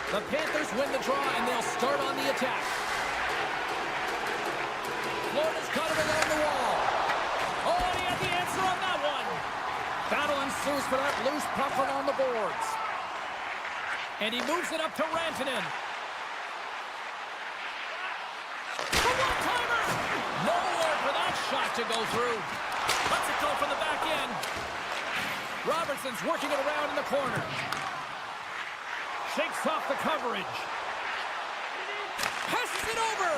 The Panthers win the draw, and they'll start on the attack. Florida's got it along the wall. Oh, and he had the answer on that one. Battle ensues for that loose puck along the boards. And he moves it up to Rantanen. The one-timer! Nowhere for that shot to go through. Lets it go from the back end. Robertson's working it around in the corner. Shakes off the coverage. Passes it over.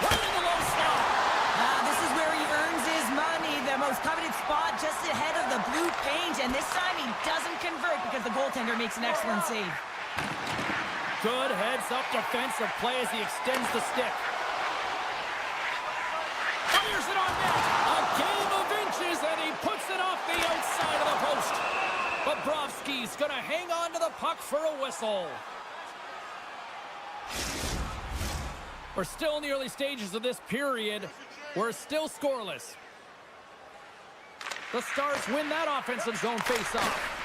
Right in the low slot. This is where he earns his money. The most coveted spot just ahead of the blue paint. And this time he doesn't convert because the goaltender makes an excellent save. Good heads-up defensive play as he extends the stick. Fires it on net. A game of inches, and he puts it off the outside of the post. Bobrovsky's going to hang on to the puck for a whistle. We're still in the early stages of this period. We're still scoreless. The Stars win that offensive zone face-off.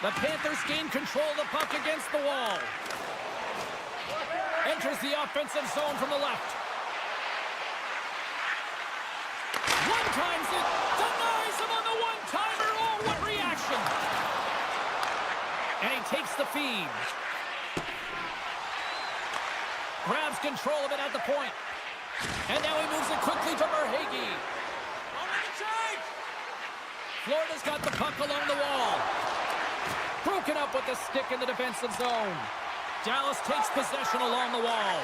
The Panthers gain control of the puck against the wall. Enters the offensive zone from the left. One-times it. Denies him on the one-timer. Oh, what reaction. And he takes the feed. Grabs control of it at the point. And now he moves it quickly to Verhaeghe. Florida's got the puck along the wall. Broken up with the stick in the defensive zone. Dallas takes possession along the wall.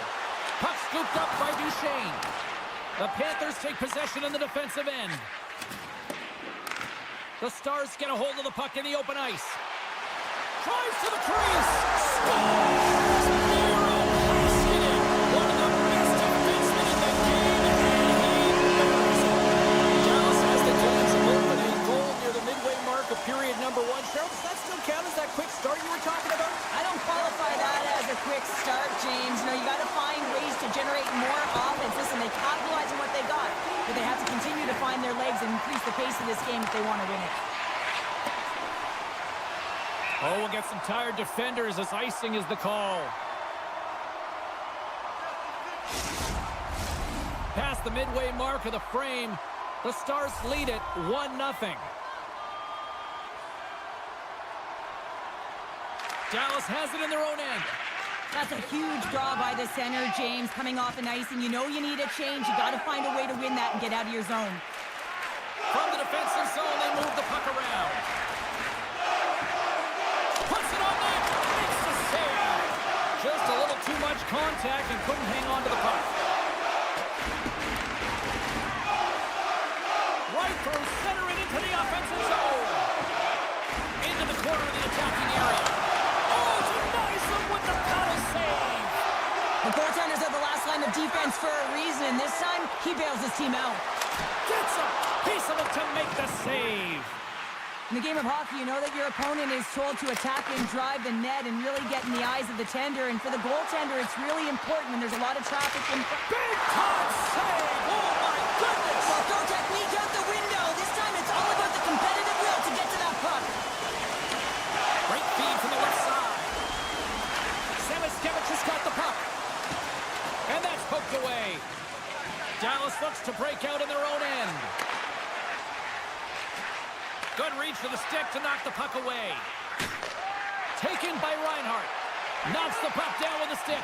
Puck scooped up by Duchesne. The Panthers take possession in the defensive end. The Stars get a hold of the puck in the open ice. Drives to the crease. Scores! Narrow-blasted. One of the best defensemen in the game, and he buries it. Dallas has the James opening goal near the midway mark of period number 1. Cheryl, does that still count as that quick start you were talking about? I don't qualify that as a quick start, James. You know, you got to find ways to generate more offense. Listen, they capitalize on what they got, but they have to continue to find their legs and increase the pace of this game if they want to win it. Oh, we'll get some tired defenders as icing is the call. Past the midway mark of the frame, the Stars lead it 1-0. Dallas has it in their own end. That's a huge draw by the center, James, coming off an icing. You know you need a change. You got to find a way to win that and get out of your zone. From the defensive zone, they move the puck around. Puts it on net. Makes the save. Just a little too much contact and couldn't hang on to the puck. Right through center and into the offensive zone. Into the corner of the attacking area. Oh, denies him with the paddle save. The goaltenders are the last line of defense for a reason. This time, he bails his team out. Gets a piece of it to make the save. In the game of hockey, you know that your opponent is told to attack and drive the net and really get in the eyes of the tender. And for the goaltender, it's really important when there's a lot of traffic in front. Big time save! Oh my goodness! Well, throw technique out the window. This time it's all about the competitive will to get to that puck. Great feed from the left side. Sneknest has got the puck. And that's poked away. Dallas looks to break out in their own end. Good reach to the stick to knock the puck away. Taken by Reinhart. Knocks the puck down with the stick.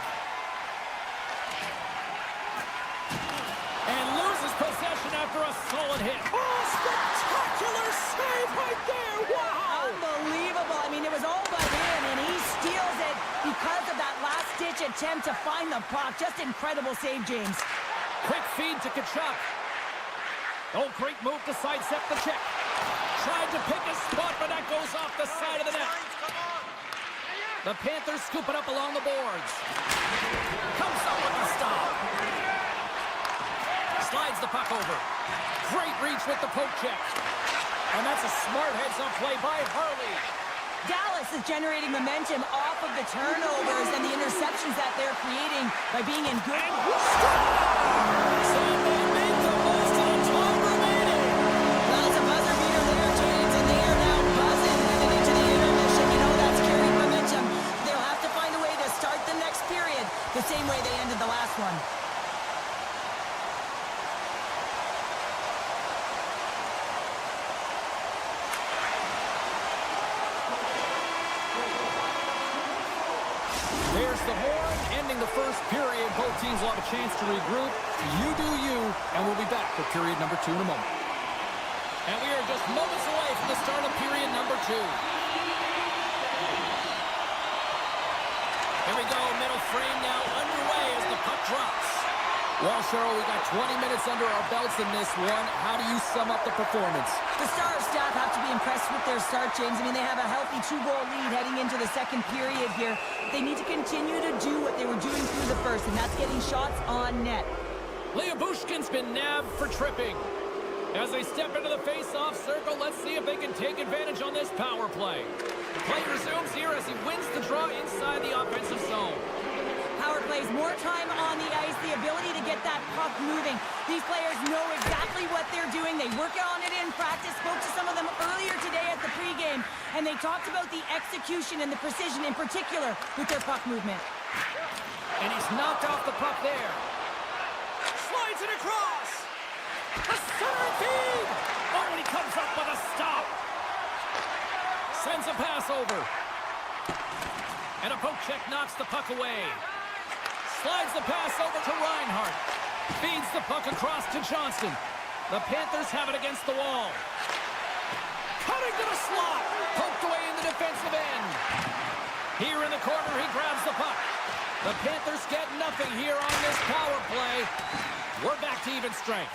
And loses possession after a solid hit. Oh, spectacular save right there. Wow. Unbelievable. I mean, it was all but in, and he steals it because of that last-ditch attempt to find the puck. Just incredible save, James. Quick feed to Kachuk. Oh, great move to sidestep the check. Tried to pick a spot, but that goes off the side of the net. The Panthers scoop it up along the boards. Comes up with the stop. Slides the puck over. Great reach with the poke check. And that's a smart heads-up play by Harley. Dallas is generating momentum off of the turnovers and the interceptions that they're creating by being in good... And so they make the most of the time remaining. Well, it's a buzzer beater there, James, and they are now buzzing heading into the intermission. You know that's carrying momentum. They'll have to the horn, ending the first period. Both teams will have a chance to regroup. You do you, and we'll be back for period number 2 in a moment. And we are just moments away from the start of period number 2. Here we go, middle frame now underway as the puck drops. Well, Cheryl, we got 20 minutes under our belts in this one. How do you sum up the performance? The Stars staff have to be impressed with their start, James. I mean, they have a healthy 2-goal lead heading into the second period here. They need to continue to do what they were doing through the first, and that's getting shots on net. Bushkin's been nabbed for tripping. As they step into the face-off circle, let's see if they can take advantage on this power play. Play resumes here as he wins the draw inside the offensive zone. Power plays, more time on the ice, the ability to get that puck moving. These players know exactly what they're doing. They work on it in practice. Spoke to some of them earlier today at the pregame, and they talked about the execution and the precision in particular with their puck movement. And he's knocked off the puck there. Slides it across. A center feed. Oh, and he comes up with a stop. Sends a pass over. And a poke check knocks the puck away. Slides the pass over to Reinhart. Feeds the puck across to Johnston. The Panthers have it against the wall. Cutting to the slot. Poked away in the defensive end. Here in the corner, he grabs the puck. The Panthers get nothing here on this power play. We're back to even strength.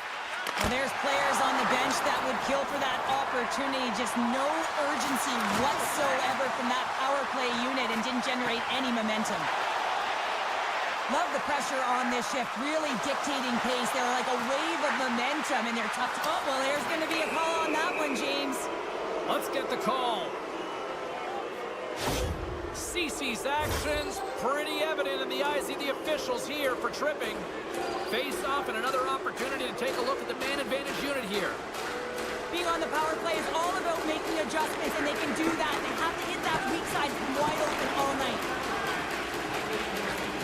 Well, there's players on the bench that would kill for that opportunity. Just no urgency whatsoever from that power play unit and didn't generate any momentum. Love the pressure on this shift, really dictating pace. They're like a wave of momentum, and they're tough. Oh, well, there's going to be a call on that one, James. Let's get the call. Cece's actions pretty evident in the eyes of the officials here for tripping. Face off and another opportunity to take a look at the man advantage unit here. Being on the power play is all about making adjustments, and they can do that. They have to hit that weak side wide open all night.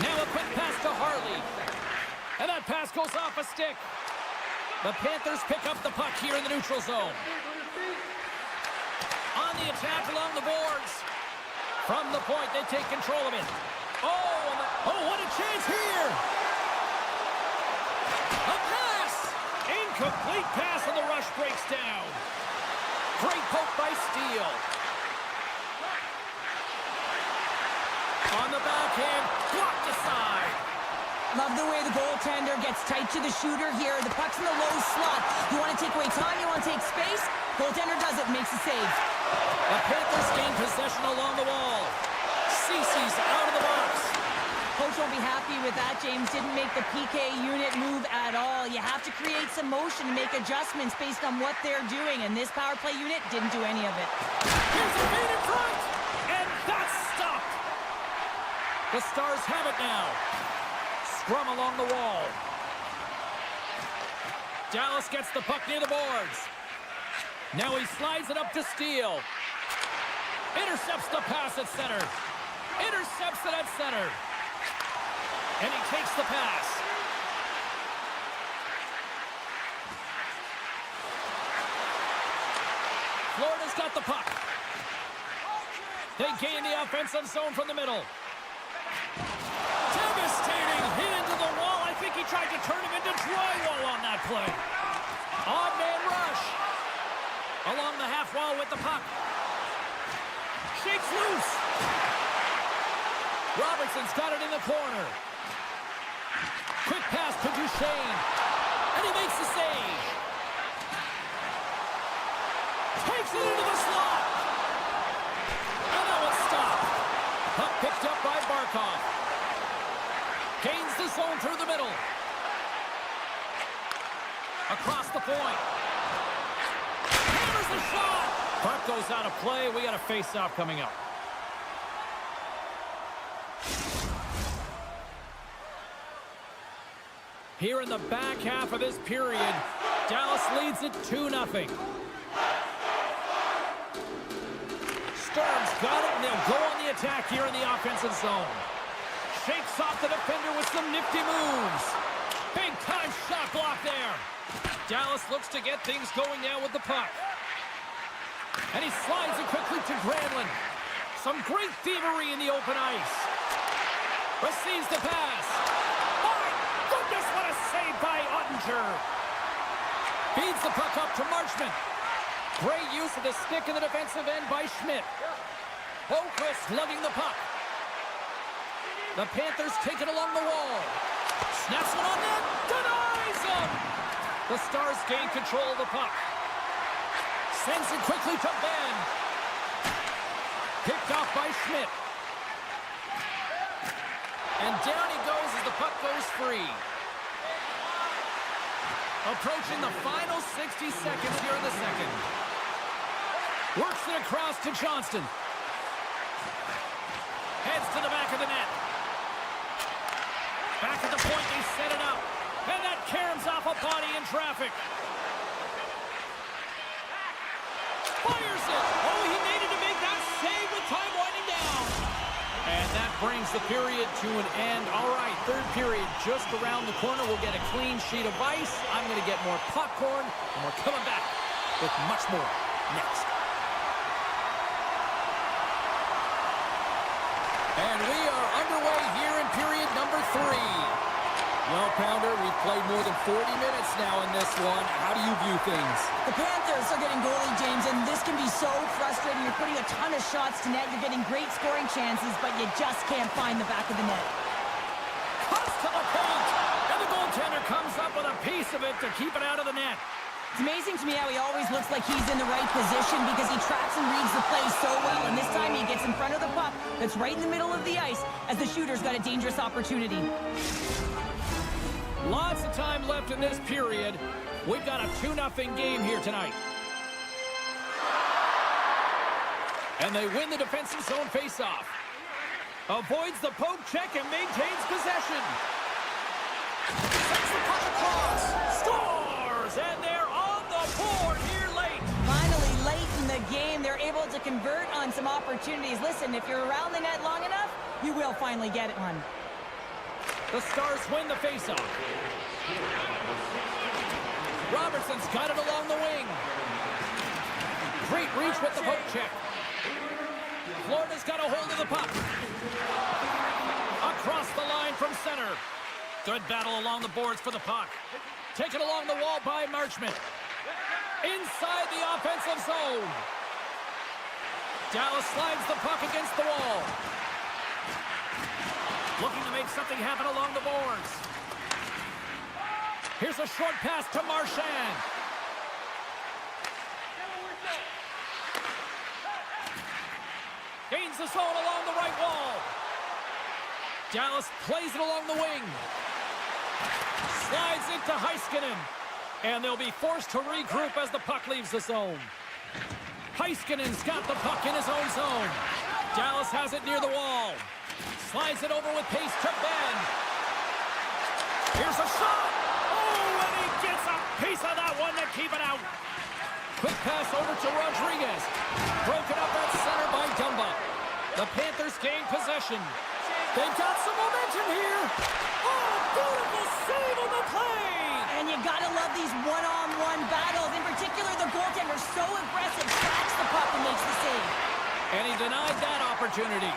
Now a quick pass to Harley. And that pass goes off a stick. The Panthers pick up the puck here in the neutral zone. On the attack along the boards. From the point, they take control of it. Oh, what a chance here! A pass! Incomplete pass, and the rush breaks down. Great poke by Steele. On the backhand, blocked aside. Love the way the goaltender gets tight to the shooter here. The puck's in the low slot. You want to take away time, you want to take space. Goaltender does it, makes a save. The Panthers gain possession along the wall. Cece's out of the box. Coach won't be happy with that, James. Didn't make the PK unit move at all. You have to create some motion and make adjustments based on what they're doing, and this power play unit didn't do any of it. Here's a feed in front, and that's stopped. The Stars have it now. Scrum along the wall. Dallas gets the puck near the boards. Now he slides it up to Steele. Intercepts the pass at center. Intercepts it at center. And he takes the pass. Florida's got the puck. They gain the offensive zone from the middle. Devastating hit into the wall. I think he tried to turn him into drywall on that play. Odd man rush. Along the half wall with the puck. Shakes loose. Robertson's got it in the corner. Quick pass to Duchesne. And he makes the save. Takes it into the slot. And that was stopped. Puck picked up by Barkov. Gains the zone through the middle. Across the point. Hammers the shot. Puck goes out of play. We got a face-off coming up. Here in the back half of this period, Dallas leads it 2-0. Sturm's got it, and they'll go on the attack here in the offensive zone. Shakes off the defender with some nifty moves. Big-time shot block there. Dallas looks to get things going now with the puck. And he slides it quickly to Granlund. Some great thievery in the open ice. Receives the pass. My goodness, what a save by Ottinger. Feeds the puck up to Marchment. Great use of the stick in the defensive end by Schmidt. Boquist lugging the puck. The Panthers take it along the wall. Snaps one on net. Denies him. The Stars gain control of the puck. Sends it quickly to Ben. Picked off by Schmidt. And down he goes as the puck goes free. Approaching the final 60 seconds here in the second. Works it across to Johnston. Heads to the back of the net. Back at the point, they set it up. And that caroms off a body in traffic. Fires it. Oh, he needed to make that save with time winding down. And that brings the period to an end. All right, third period just around the corner. We'll get a clean sheet of ice. I'm going to get more popcorn, and we're coming back with much more next. And we are underway here in period number 3. Well, Pounder, we've played more than 40 minutes now in this one. How do you view things? The Panthers are getting goalie, James, and this can be so frustrating. You're putting a ton of shots to net. You're getting great scoring chances, but you just can't find the back of the net. Cuts to the point, and the goaltender comes up with a piece of it to keep it out of the net. It's amazing to me how he always looks like he's in the right position because he tracks and reads the play so well. And this time he gets in front of the puck that's right in the middle of the ice as the shooter's got a dangerous opportunity. Lots of time left in this period. We've got a 2-0 game here tonight. And they win the defensive zone faceoff. Avoids the poke check and maintains possession. Sends the puck across. Scores! And they're on the board here late. Finally, late in the game, they're able to convert on some opportunities. Listen, if you're around the net long enough, you will finally get it one. The Stars win the faceoff. Robertson's got it along the wing. Great reach with the poke check. Florida's got a hold of the puck. Across the line from center. Good battle along the boards for the puck. Taken along the wall by Marchment. Inside the offensive zone. Dallas slides the puck against the wall. Looking to make something happen along the boards. Here's a short pass to Marchand. Gains the zone along the right wall. Dallas plays it along the wing. Slides into Heiskanen. And they'll be forced to regroup as the puck leaves the zone. Heiskanen's got the puck in his own zone. Dallas has it near the wall. Slides it over with pace to Ben. Here's a shot. Oh, and he gets a piece of that one to keep it out. Quick pass over to Rodriguez. Broken up at center by Dumba. The Panthers gain possession. They've got some momentum here. Oh, beautiful save on the play. And you gotta love these one-on-one battles. In particular, the goaltender so aggressive, tracks the puck and makes the save. And he denied that opportunity.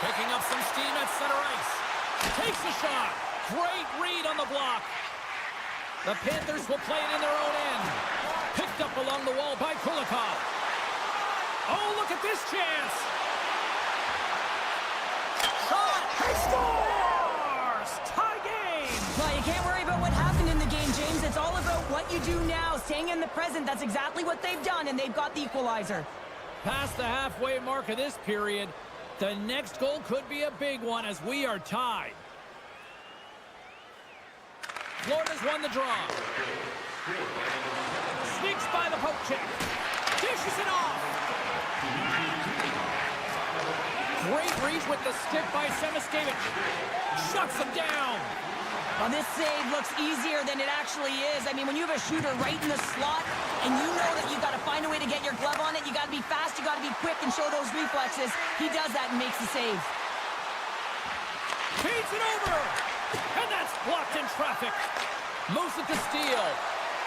Picking up some steam at center ice. Takes a shot. Great read on the block. The Panthers will play it in their own end. Picked up along the wall by Kulikov. Oh, look at this chance. Shot. He scores! Tie game. Well, you can't worry about what happened in the game, James. It's all about what you do now, staying in the present. That's exactly what they've done, and they've got the equalizer. Past the halfway mark of this period, the next goal could be a big one as we are tied. Florida's won the draw. Sneaks by the poke check. Dishes it off. Great reach with the stick by Semiskevich. Shuts him down. Well, this save looks easier than it actually is. I mean, when you have a shooter right in the slot and you know that you got to find a way to get your glove on it, you got to be fast, you got to be quick and show those reflexes. He does that and makes the save. Feeds it over. And that's blocked in traffic. Moves it to steal.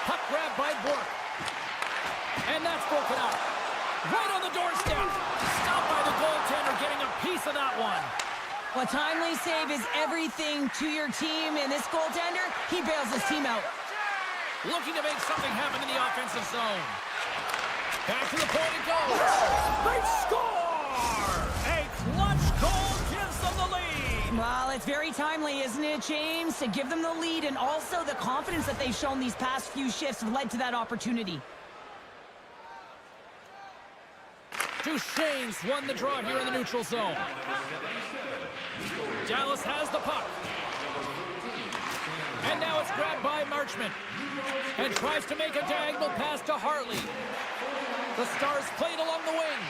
Puck grab by Bork. And that's broken up. Right on the doorstep. Stopped by the goaltender, getting a piece of that one. Well, timely save is everything to your team, and this goaltender, he bails his team out. Looking to make something happen in the offensive zone. Back to the point it goes. They score! A clutch goal gives them the lead. Well, it's very timely, isn't it, James? To give them the lead, and also the confidence that they've shown these past few shifts have led to that opportunity. Duchesne's won the draw here in the neutral zone. Dallas has the puck. And now it's grabbed by Marchment. And tries to make a diagonal pass to Hartley. The Stars played along the wing.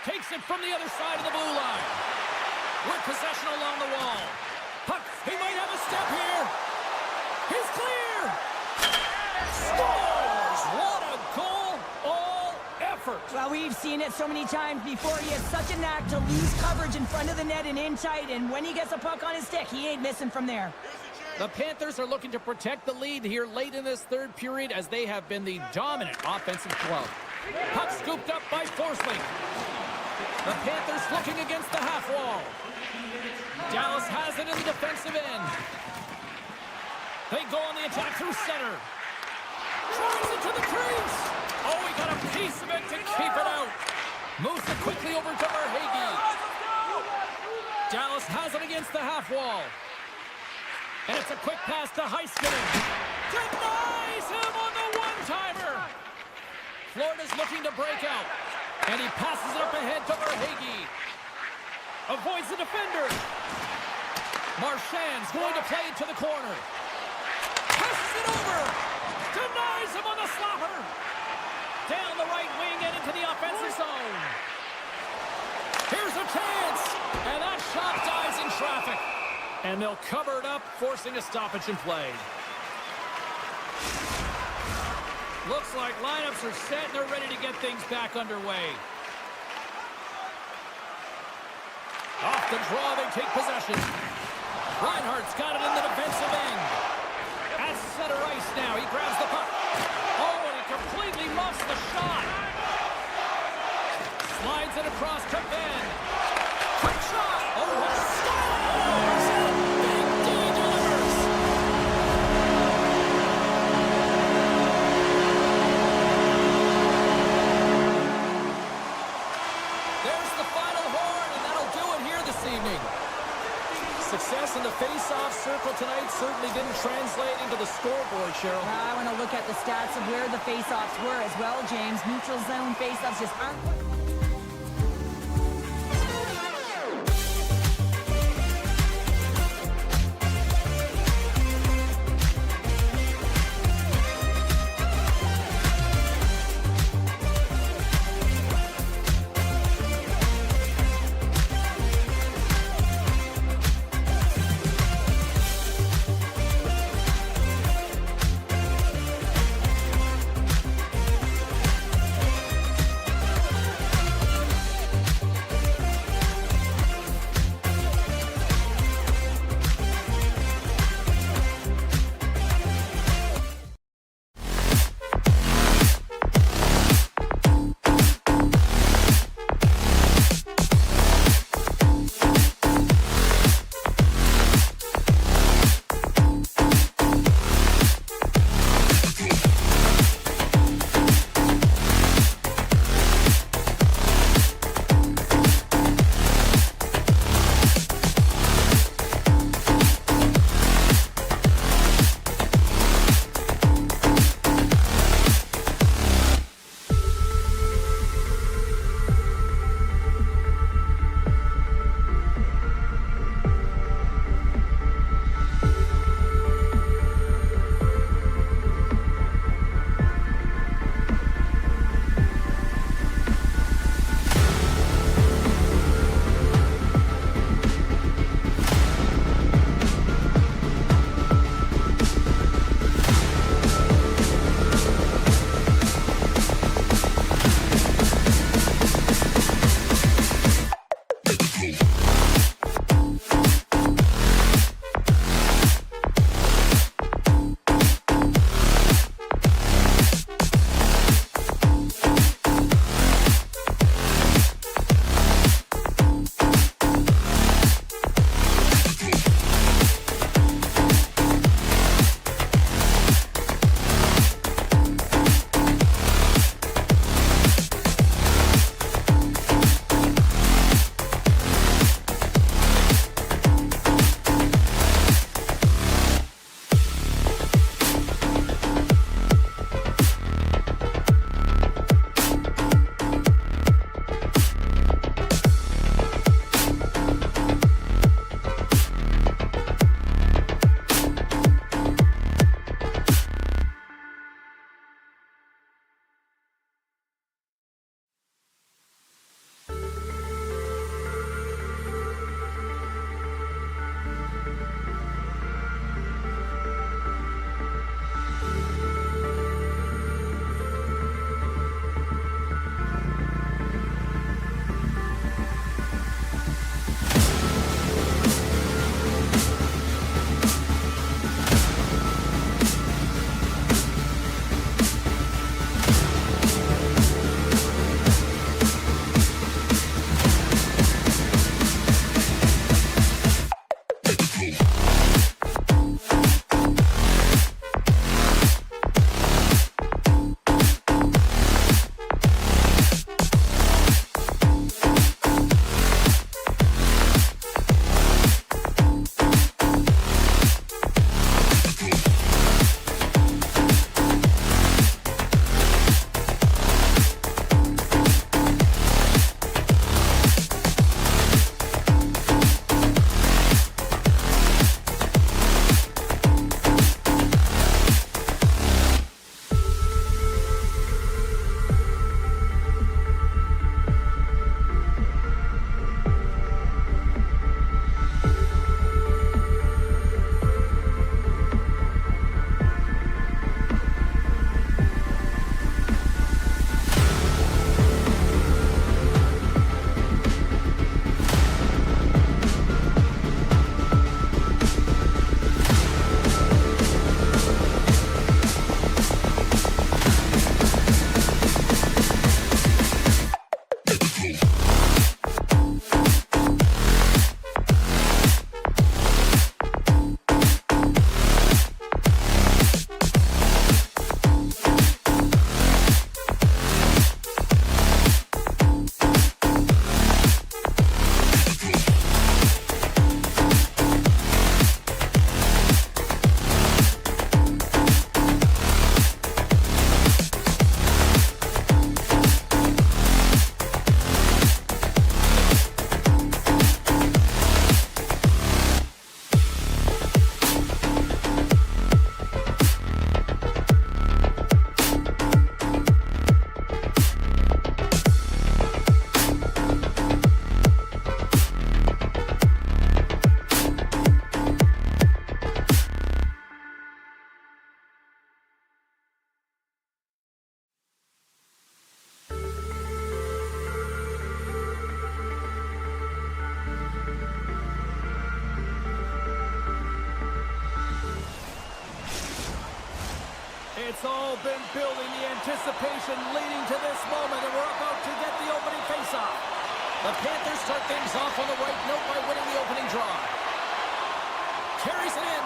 Takes it from the other side of the blue line. With possession along the wall. Puck, he might have a step here. He's clear. Scores! What a goal! All effort. Well, we've seen it so many times before. He has such a knack to lose coverage in front of the net and in tight, and when he gets a puck on his stick, he ain't missing from there. The Panthers are looking to protect the lead here late in this third period as they have been the dominant offensive club. Puck scooped up by Forsling. The Panthers looking against the half wall. Dallas has it in the defensive end. They go on the attack through center. Drives it to the crease. Oh, he got a piece of it to keep it out. Moves it quickly over to Verhaeghe. Dallas has it against the half wall. And it's a quick pass to Heiskanen. Denies him on the one-timer. Florida's looking to break out. And he passes it up ahead to Verhaeghe. Avoids the defender. Marchand's going to play it to the corner. Passes it over. Denies him on the slapper. Down the right wing and into the offensive zone. Here's a chance. And that shot dies in traffic. And they'll cover it up, forcing a stoppage in play. Looks like lineups are set and they're ready to get things back underway. Off the draw, they take possession. Reinhardt's got it in the defensive end. At center ice now, he grabs the puck. Oh, and he completely muffs the shot. Slides it across to Ben. Quick shot. Oh, what a scores! Big D delivers. There's the final horn, and that'll do it here this evening. Success in the face-off circle tonight certainly didn't translate into the scoreboard, Cheryl. I want to look at the stats of where the face-offs were as well, James. Neutral zone face-offs just aren't... all been building, the anticipation leading to this moment, and we're about to get the opening faceoff. The Panthers start things off on the right note by winning the opening draw. Carries it in.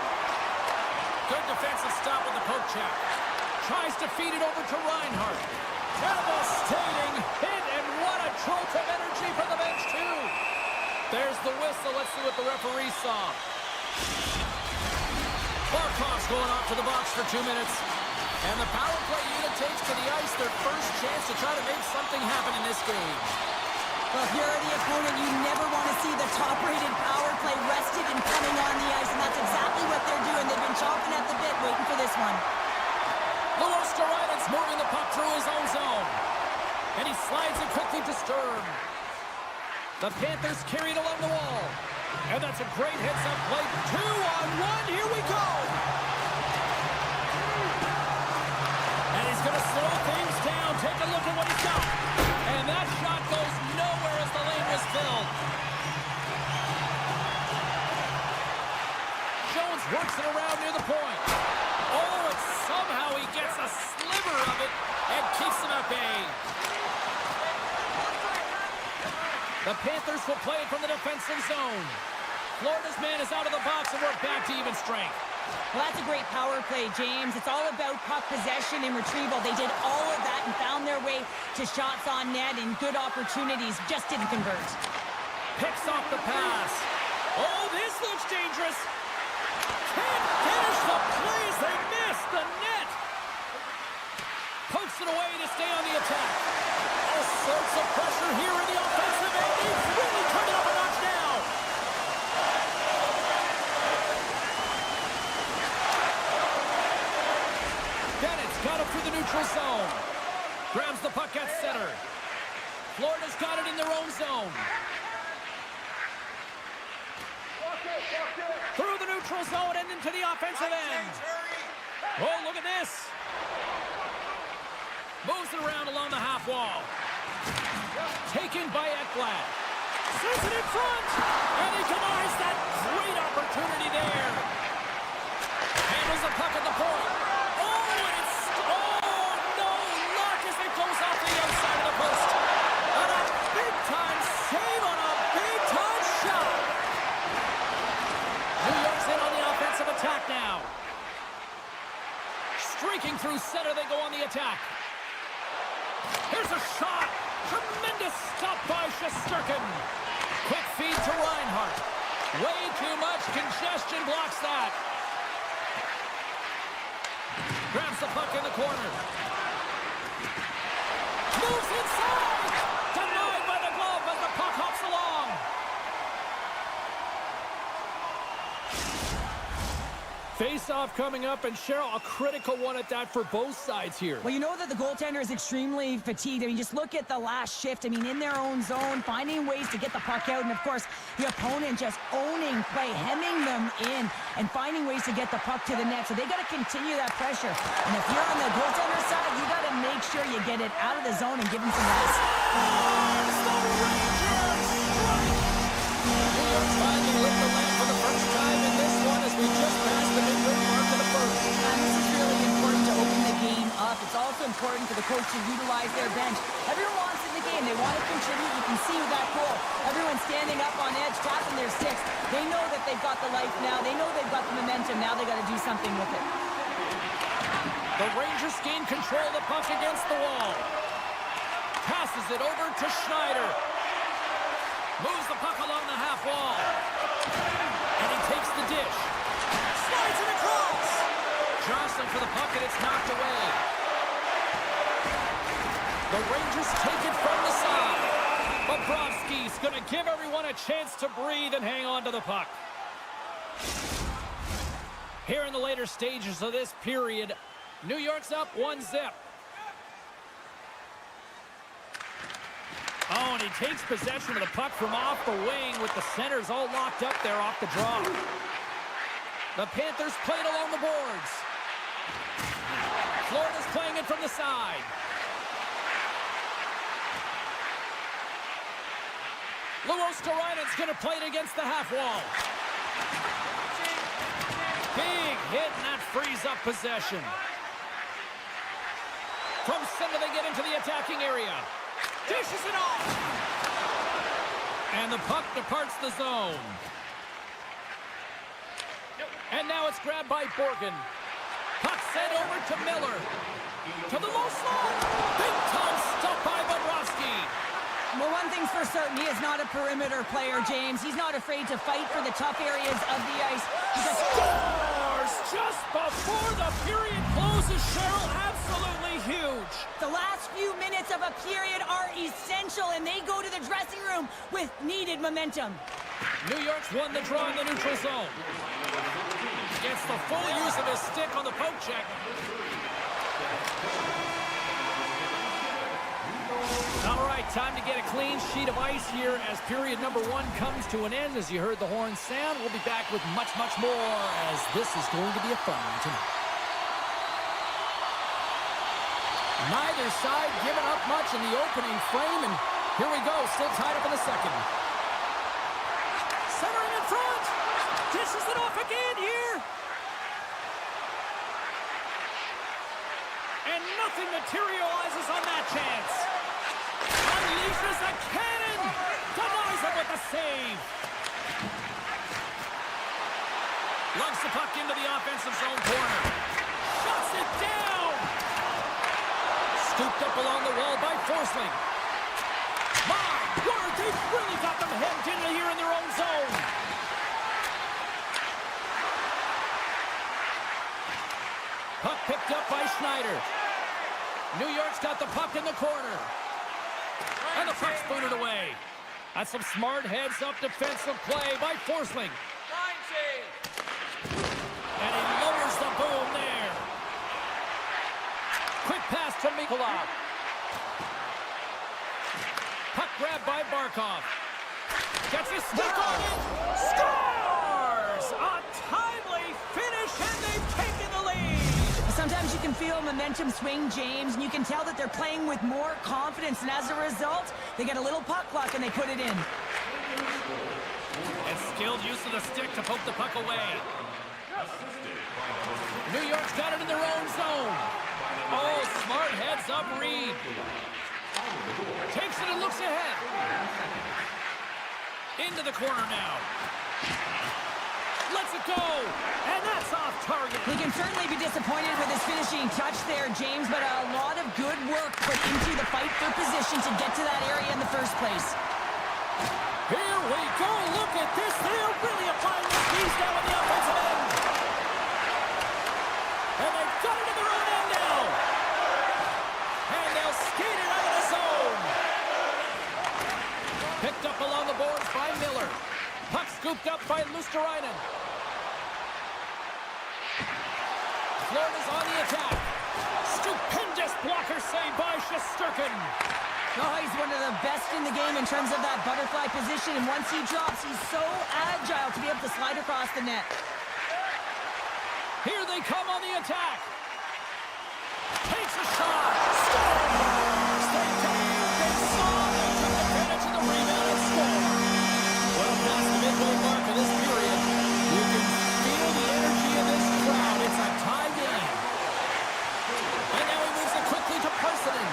Good defensive stop with the poke check. Tries to feed it over to Reinhardt. Devastating hit, and what a jolt of energy for the bench, too. There's the whistle. Let's see what the referee saw. Barkov's going off to the box for 2 minutes. And the power play unit takes to the ice their first chance to try to make something happen in this game. Well, if you're the opponent, you never want to see the top-rated power play rested and coming on the ice, and that's exactly what they're doing. They've been chomping at the bit waiting for this one. Luostarinen moving the puck through his own zone. And he slides it quickly to Sturm. The Panthers carry it along the wall. And that's a great heads-up play. 2-on-1, here we go! And he's going to slow things down. Take a look at what he's got. And that shot goes nowhere as the lane was filled. Jones works it around near the point. Oh, and somehow he gets a sliver of it and keeps him at bay. The Panthers will play it from the defensive zone. Florida's man is out of the box, and we're back to even strength. Well, that's a great power play, James. It's all about puck possession and retrieval. They did all of that and found their way to shots on net and good opportunities. Just didn't convert. Picks off the pass. Oh, this looks dangerous. Can't finish the plays. They missed the net. Pokes it away to stay on the attack. All sorts of pressure here in the offensive end. He's really coming up a notch now. Bennett's got it through the neutral zone. Grabs the puck at center. Florida's got it in their own zone. Through the neutral zone and into the offensive end. Oh, look at this. Moves it around along the half wall. Taken by Ekblad. Sends it in front. And he denies that great opportunity there. Handles the puck at the point. Oh, and it's... Oh, no. Luck as it goes off the outside of the post. And a big-time save on a big-time shot. New York's in on the offensive attack now. Streaking through center, they go on the attack. Here's a shot. Tremendous stop by Shesterkin. Quick feed to Reinhardt. Way too much congestion blocks that. Grabs the puck in the corner. Moves inside. Denied by the glove as the puck hops along. Face-off coming up, and Cheryl, a critical one at that for both sides here. Well, you know that the goaltender is extremely fatigued. I mean, just look at the last shift. I mean, in their own zone, finding ways to get the puck out, and of course, the opponent just owning play, hemming them in, and finding ways to get the puck to the net. So they got to continue that pressure. And if you're on the goaltender side, you got to make sure you get it out of the zone and give them some rest. Finally lift the lamp for the first time in this one as we just passed the midway mark of the first. And this is really important to open the game up. It's also important for the coach to utilize their bench. Everyone wants in the game. They want to contribute. You can see with that goal. Everyone's standing up on edge, tapping their sticks. They know that they've got the life now. They know they've got the momentum. Now they got to do something with it. The Rangers gain control of the puck against the wall. Passes it over to Schneider. Moves the puck along the half wall. And he takes the dish. Slides it across. Jostling for the puck, and it's knocked away. The Rangers take it from the side. Bobrovsky's going to give everyone a chance to breathe and hang on to the puck. Here in the later stages of this period, New York's up 1-0. Oh, and he takes possession of the puck from off the wing with the centers all locked up there off the draw. The Panthers played along the boards. Florida's playing it from the side. Luostarinen going to play it against the half wall. Big hit, and that frees up possession. From center, they get into the attacking area. Dishes it off. And the puck departs the zone. And now it's grabbed by Borgen. Puck sent over to Miller. To the low slot. Big time stop by Bobrovsky. Well, one thing's for certain, he is not a perimeter player, James. He's not afraid to fight for the tough areas of the ice. Scores just before the period closes, Cheryl. Absolutely huge. The last few minutes of a period are essential, and they go to the dressing room with needed momentum. New York's won the draw in the neutral zone. Gets the full use of his stick on the poke check. All right, time to get a clean sheet of ice here as period number 1 comes to an end. As you heard the horn sound, we'll be back with much, much more as this is going to be a fun one tonight. Neither side giving up much in the opening frame, and here we go, still tied up in the second. Centering in front. Dishes it off again here. And nothing materializes on that chance. Unleashes a cannon. Denies it with a save. Lugs the puck into the offensive zone corner. Shuts it down. Scooped up along the wall by Forsling. My word, they've really got them hemmed in here in their own zone. Puck picked up by Schneider. New York's got the puck in the corner. And the puck's booted away. That's some smart heads-up defensive play by Forsling. And he lowers the boom there. Quick pass to Mikolov. Puck grabbed by Barkov. Gets his stick on it. Scores! A timely finish, and they've taken the lead. Sometimes you can feel momentum swing, James, and you can tell that they're playing with more confidence, and as a result, they get a little puck luck and they put it in. And skilled use of the stick to poke the puck away. New York's got it in their own zone. Oh, smart heads-up read. Takes it and looks ahead. Into the corner now. Lets it go, and that's off target. He can certainly be disappointed with his finishing touch there, James, but a lot of good work put into the fight for position to get to that area in the first place. Here we go, look at this. They are really applying the squeeze down on the offensive end. And they've got it in their own end now. And they'll skate it out of the zone. Picked up along the boards by Miller. Puck scooped up by Luosterainen. Florida's on the attack. Stupendous blocker save by Shesterkin. Oh, he's one of the best in the game in terms of that butterfly position, and once he drops, he's so agile to be able to slide across the net. Here they come on the attack. Takes a shot. Scores! They came, they saw, they took advantage of the rebound and scored. Well, past the midway mark of this period, you can feel the energy in this crowd. It's a tie game. And now he moves it quickly to Parsonen.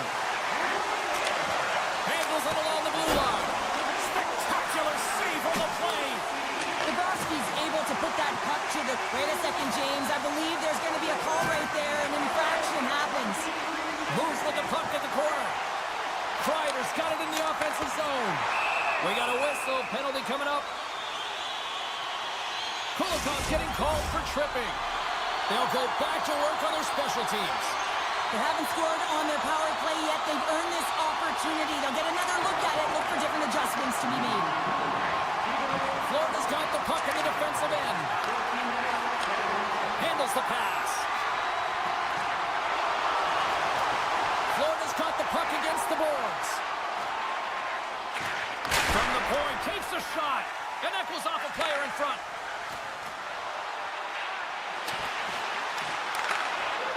Handles it along the blue line. Spectacular save on the play. Bobrovsky's able to put that puck to the... Wait a second, James. I believe there's going to be a call right there. An infraction happens. Moves with the puck in the corner. Kreider's got it in the offensive zone. We got a whistle. Penalty coming up. Kulikov's getting called for tripping. They'll go back to work on their special teams. They haven't scored on their power play yet. They've earned this opportunity. They'll get another look at it, look for different adjustments to be made. Florida's got the puck in the defensive end. Handles the pass. Florida's got the puck against the boards. From the point, takes a shot. And that goes off a player in front.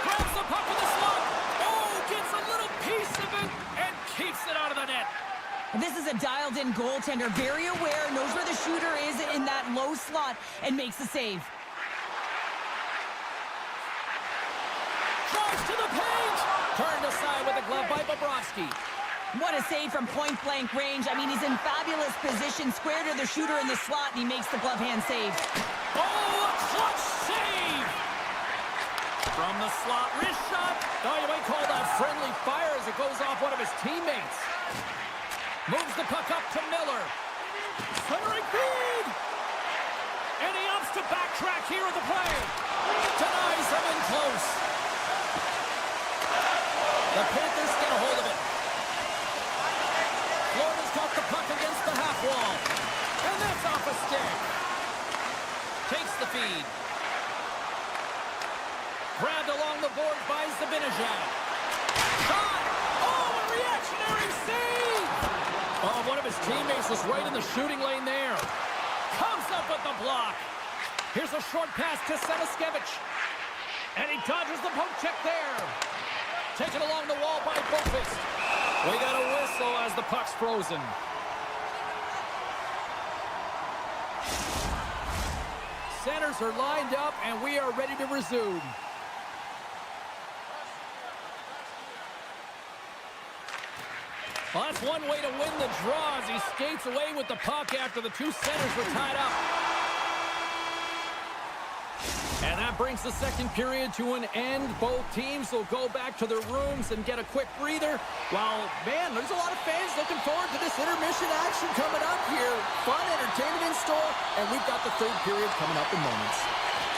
Grabs the puck with a slug. Oh, gets a little piece of it and keeps it out of the net. This is a dialed-in goaltender, very aware, knows where the shooter is in that low slot, and makes the save. Drives to the paint. Turned aside glove by Bobrovsky. What a save from point-blank range. I mean, he's in fabulous position, square to the shooter in the slot, and he makes the glove hand save. Oh, a clutch save! From the slot, wrist shot. Oh, you might call that friendly fire as it goes off one of his teammates. Moves the puck up to Miller. Centering feed! And he opts to backtrack here in the play. Denies him in close. The Panthers get a hold of it. Florida's got the puck against the half wall. And that's off a stick. Takes the feed. Grabbed along the board by Zibanejad. Shot! Oh, a reactionary save! Oh, one of his teammates was right in the shooting lane there. Comes up with the block. Here's a short pass to Sneknest. And he dodges the poke check there. Taken along the wall by Boqvist. We got a whistle as the puck's frozen. Centers are lined up, and we are ready to resume. Well, that's one way to win the draw as he skates away with the puck after the two centers were tied up. And that brings the second period to an end. Both teams will go back to their rooms and get a quick breather. While, man, there's a lot of fans looking forward to this intermission action coming up here. Fun entertainment in store, and we've got the third period coming up in moments.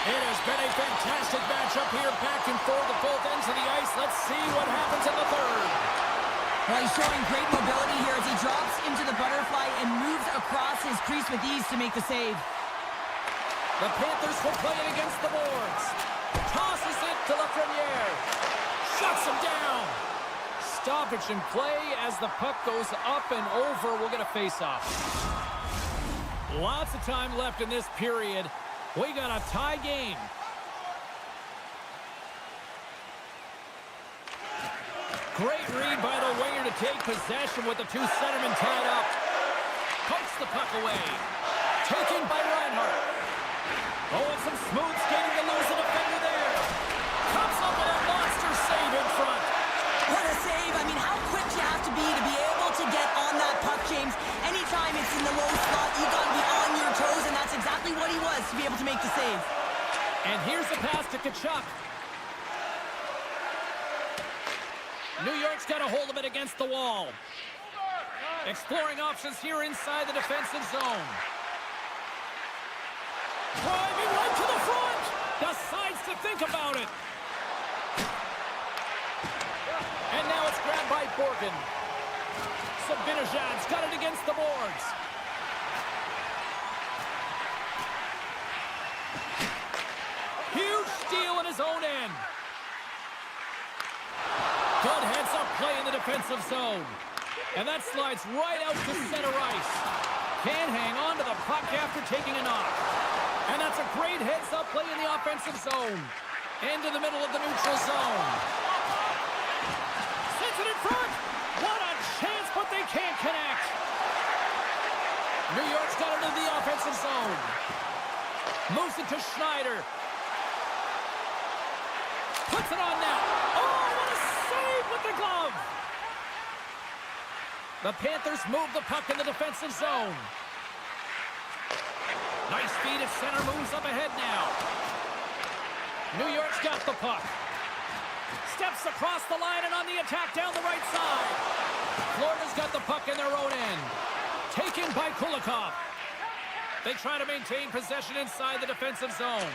It has been a fantastic matchup here, back and forth at both ends of the ice. Let's see what happens in the third. Well, he's showing great mobility here as he drops into the butterfly and moves across his crease with ease to make the save. The Panthers will play it against the boards. Tosses it to Lafreniere. Shuts him down. Stoppage in play as the puck goes up and over. We'll get a face-off. Lots of time left in this period. We got a tie game. Great read by the winger to take possession with the two centermen tied up. Pokes the puck away. Taken by Reinhart. Oh, and some smooth skating to lose a defender there. Comes up with a monster save in front. What a save. I mean, how quick you have to be able to get on that puck, James. Anytime it's in the low slot, you've got to be on your toes, and that's exactly what he was to be able to make the save. And here's the pass to Tkachuk. New York's got a hold of it against the wall. Exploring options here inside the defensive zone. Driving right to the front. Decides to think about it. And now it's grabbed by Borgen. Zibanejad's got it against the boards. Huge steal in his own end. Good heads-up play in the defensive zone. And that slides right out to center ice. Can't hang on to the puck after taking a knock. And that's a great heads-up play in the offensive zone. Into the middle of the neutral zone. Sends it in front. What a chance, but they can't connect. New York's got it in the offensive zone. Moves it to Schneider. Puts it on net. Oh, what a save with the glove. The Panthers move the puck in the defensive zone. Nice feed at center, moves up ahead now. New York's got the puck. Steps across the line and on the attack down the right side. Florida's got the puck in their own end. Taken by Kulikov. They try to maintain possession inside the defensive zone.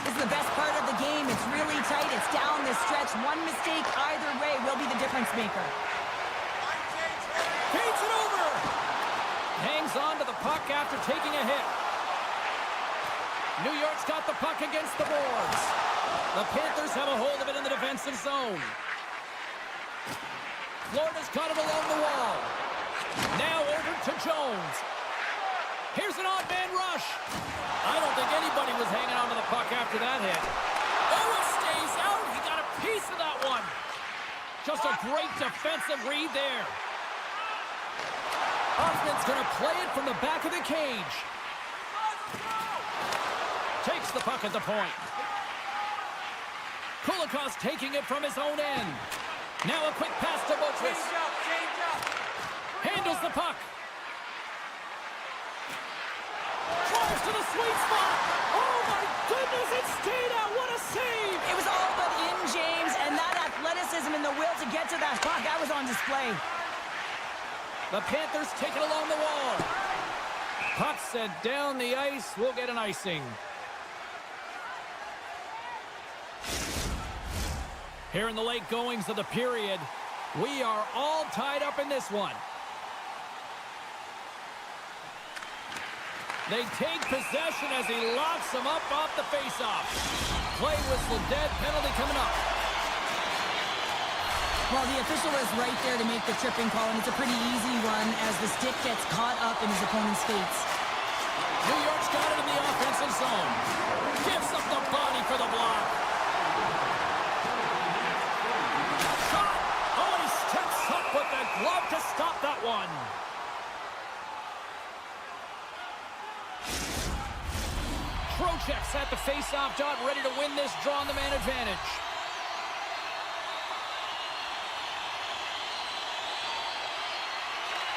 This is the best part of the game. It's really tight. It's down this stretch. One mistake either way will be the difference maker. Feeds it over. Hangs on to the puck after taking a hit. New York's got the puck against the boards. The Panthers have a hold of it in the defensive zone. Florida's got it along the wall. Now over to Jones. Here's an odd man rush. I don't think anybody was hanging on to the puck after that hit. Oh, it stays out. He got a piece of that one. Just a great defensive read there. Hoffman's going to play it from the back of the cage. Takes the puck at the point. Kulikov's taking it from his own end. Now a quick pass to Bochris. Change up. Handles the puck. Drives to the sweet spot. Oh my goodness, it stayed out. What a save. It was all but in, James, and that athleticism and the will to get to that puck, that was on display. The Panthers take it along the wall. Puck sent down the ice. We'll get an icing. Here in the late goings of the period, we are all tied up in this one. They take possession as he locks them up off the faceoff. Play whistle dead, penalty coming up. Well, the official is right there to make the tripping call, and it's a pretty easy one as the stick gets caught up in his opponent's skates. New York's got it in the offensive zone. Gives up the body for the block. Shot! Oh, and he steps up with the glove to stop that one. Trocheck's at the face-off dot, ready to win this draw on the man advantage.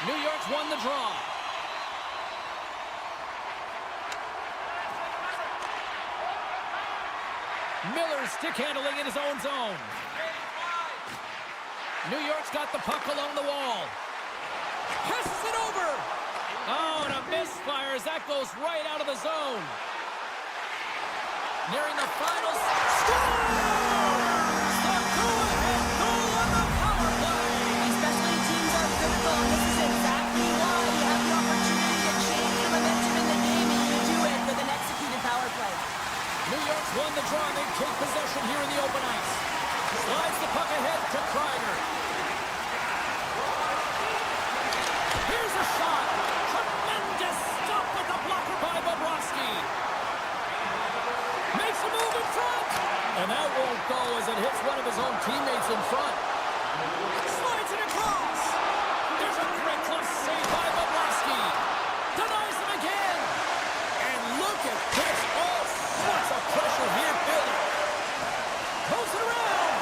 New York's won the draw. Miller stick handling in his own zone. New York's got the puck along the wall. Passes it over. Oh, and a misfire as that goes right out of the zone. Nearing the final. Scores! The go-ahead goal on the power play. Especially teams are critical, and this is exactly why you have the opportunity to change the momentum in the game, and you do it with an executed power play. New York's won the draw. They take possession here in the open ice. Slides the puck ahead to Kreider. Here's a shot. Tremendous stop with the blocker by Bobrovsky. Makes a move in front. And that won't go as it hits one of his own teammates in front. Slides it across. There's a great close save by Bobrovsky. Denies him again. And look at this. All sorts of pressure here building. Throws it around.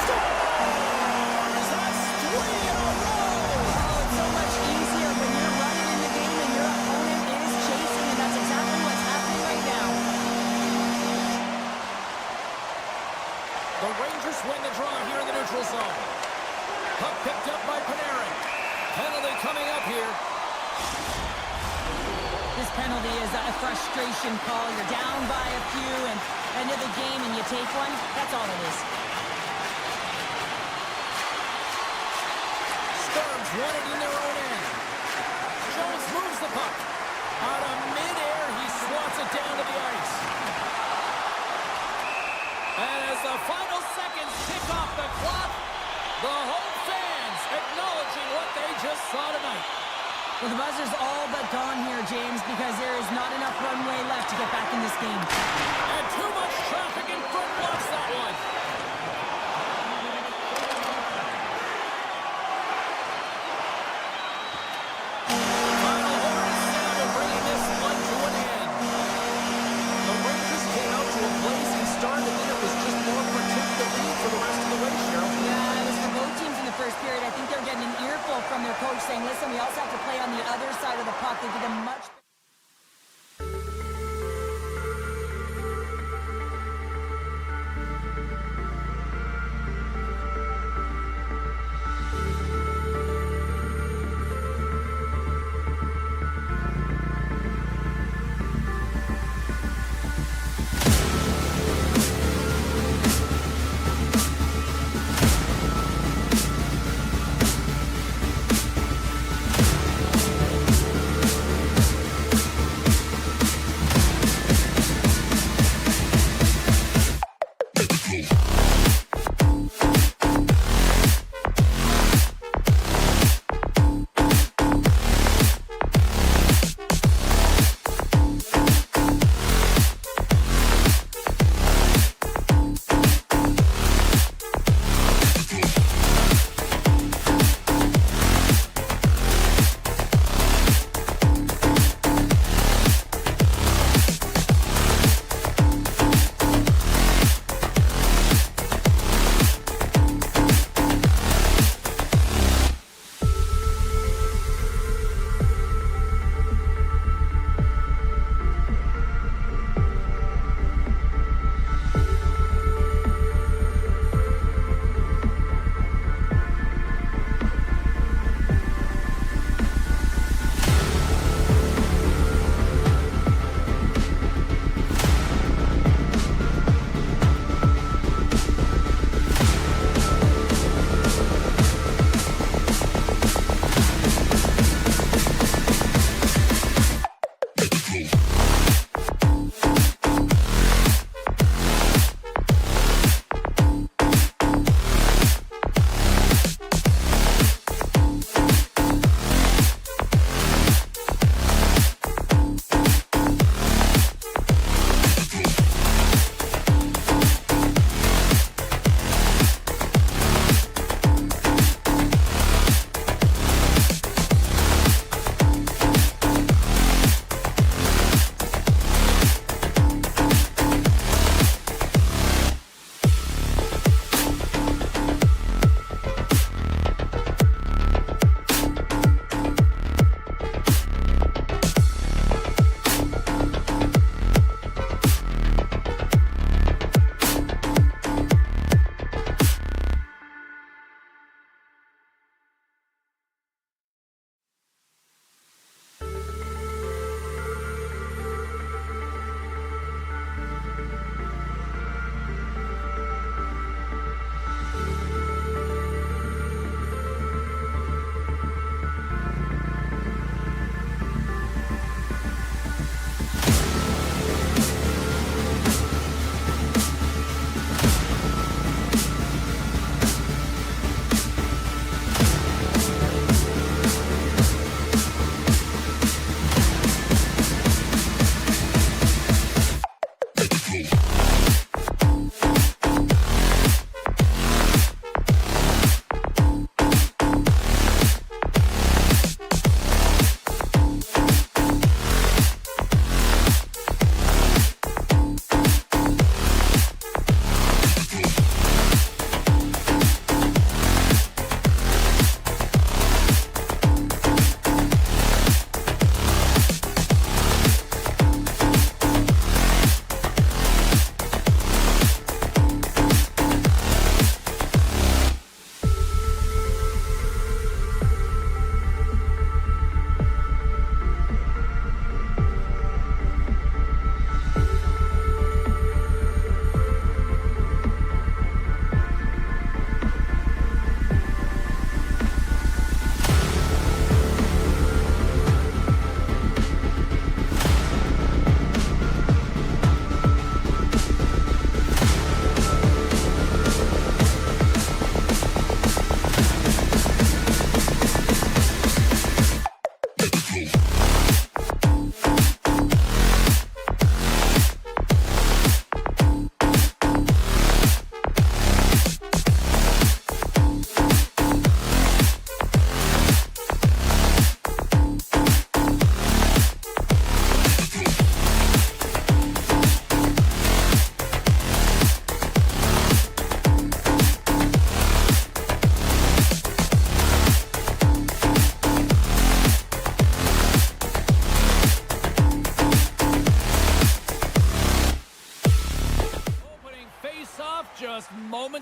Scores! That's 3 in a row. Oh, it's so much easier when you're running in the game and your opponent is chasing, and that's exactly what's happening right now. The Rangers win the draw here in the neutral zone. Puck picked up by Panarin. Penalty coming up here. This penalty is a frustration call. You're down by a few and end of the game and you take one. That's all it is. Sturms won it in their own end. Jones moves the puck. Out of midair, he swats it down to the ice. And as the final seconds tick off the clock, the home fans acknowledging what they just saw tonight. Well, the buzzer's all but gone here, James, because there is not enough runway left to get back in this game. And too much traffic in front blocks that one. Final horn is sounded, bringing this one to an end. The Rangers came out to a blazing start, and then it was just more protect the lead for the rest of the way, Cheryl. Yeah, it was for both teams in the first period. I think they're getting an earful from their coach saying, listen, we also have to play on the other side of the puck. They did a much better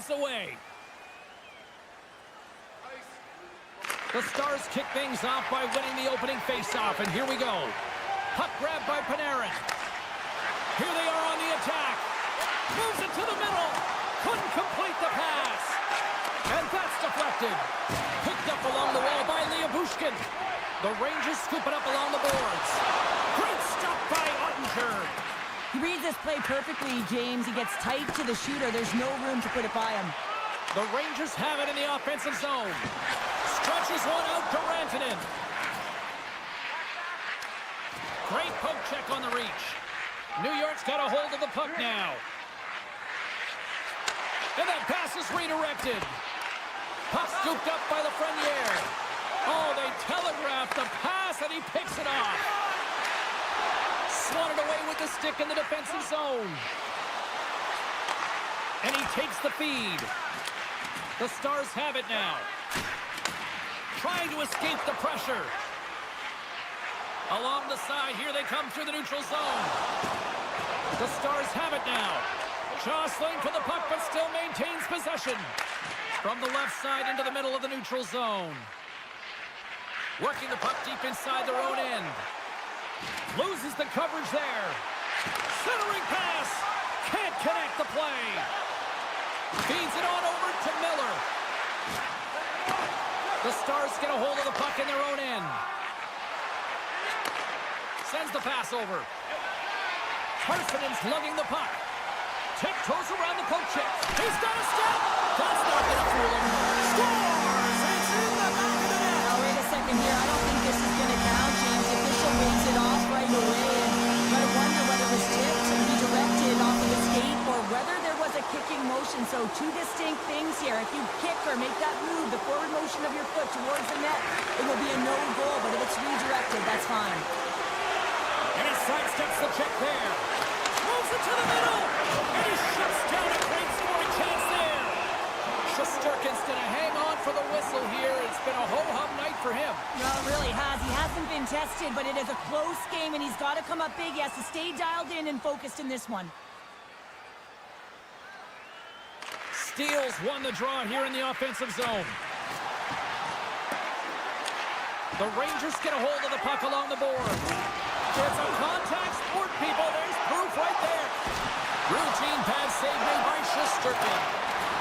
moments away. The Stars kick things off by winning the opening faceoff, and here we go. Puck grabbed by Panarin. Here they are on the attack. Moves it to the middle. Couldn't complete the pass. And that's deflected. Picked up along the wall by Bushkin. The Rangers scoop it up along the boards. Great stop by Ottinger. He reads this play perfectly, James. He gets tight to the shooter. There's no room to put it by him. The Rangers have it in the offensive zone. Stretches one out to Rantanen. Great poke check on the reach. New York's got a hold of the puck now. And that pass is redirected. Puck scooped up by Lafreniere. Oh, they telegraphed the pass, and he picks it off. Swatted away with the stick in the defensive zone. And he takes the feed. The Stars have it now. Trying to escape the pressure. Along the side, here they come through the neutral zone. The Stars have it now. Jostling for the puck, but still maintains possession. From the left side into the middle of the neutral zone. Working the puck deep inside their own end. Loses the coverage there. Centering pass. Can't connect the play. Feeds it on over to Miller. The Stars get a hold of the puck in their own end. Sends the pass over. Harsenen's lugging the puck. Tiptoes around the poke check. He's got a step. That's not going to fool him. Scores! It's in the back of the net. Now, wait a second here. I don't think this is going to count, James. The official waves it off right away. And you got to wonder whether it was tipped and redirected off of the skate or whether there was a kicking motion. So two distinct things here. If you kick or make that move, the forward motion of your foot towards the net, it will be a no goal. But if it's redirected, that's fine. And he sidesteps the check there. Moves it to the middle. And he shuts down a great scoring chance there. Shesterkin's going to hang on for the whistle here. It's been a ho-hum night for him. Well, it really has. He hasn't been tested, but it is a close game, and he's got to come up big. He has to stay dialed in and focused in this one. Steals won the draw here in the offensive zone. The Rangers get a hold of the puck along the boards. It's a contact sport, people. There's proof right there. Routine pad save made by Shesterkin.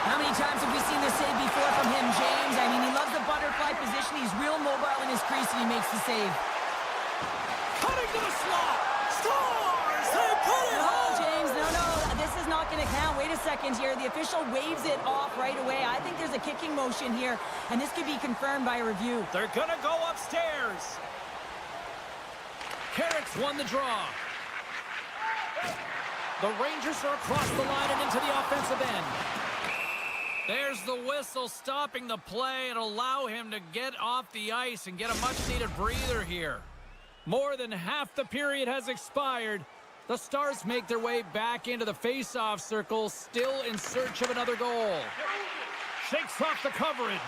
How many times have we seen this save before from him, James? I mean, he loves the butterfly position. He's real mobile in his crease, and he makes the save. Cutting to the slot. Stars! They put it No, home! James, no. This is not going to count. Wait a second here. The official waves it off right away. I think there's a kicking motion here, and this could be confirmed by a review. They're going to go upstairs. Carrick's won the draw. The Rangers are across the line and into the offensive end. There's the whistle stopping the play and allow him to get off the ice and get a much-needed breather here. More than half the period has expired. The Stars make their way back into the face-off circle, still in search of another goal. Shakes off the coverage.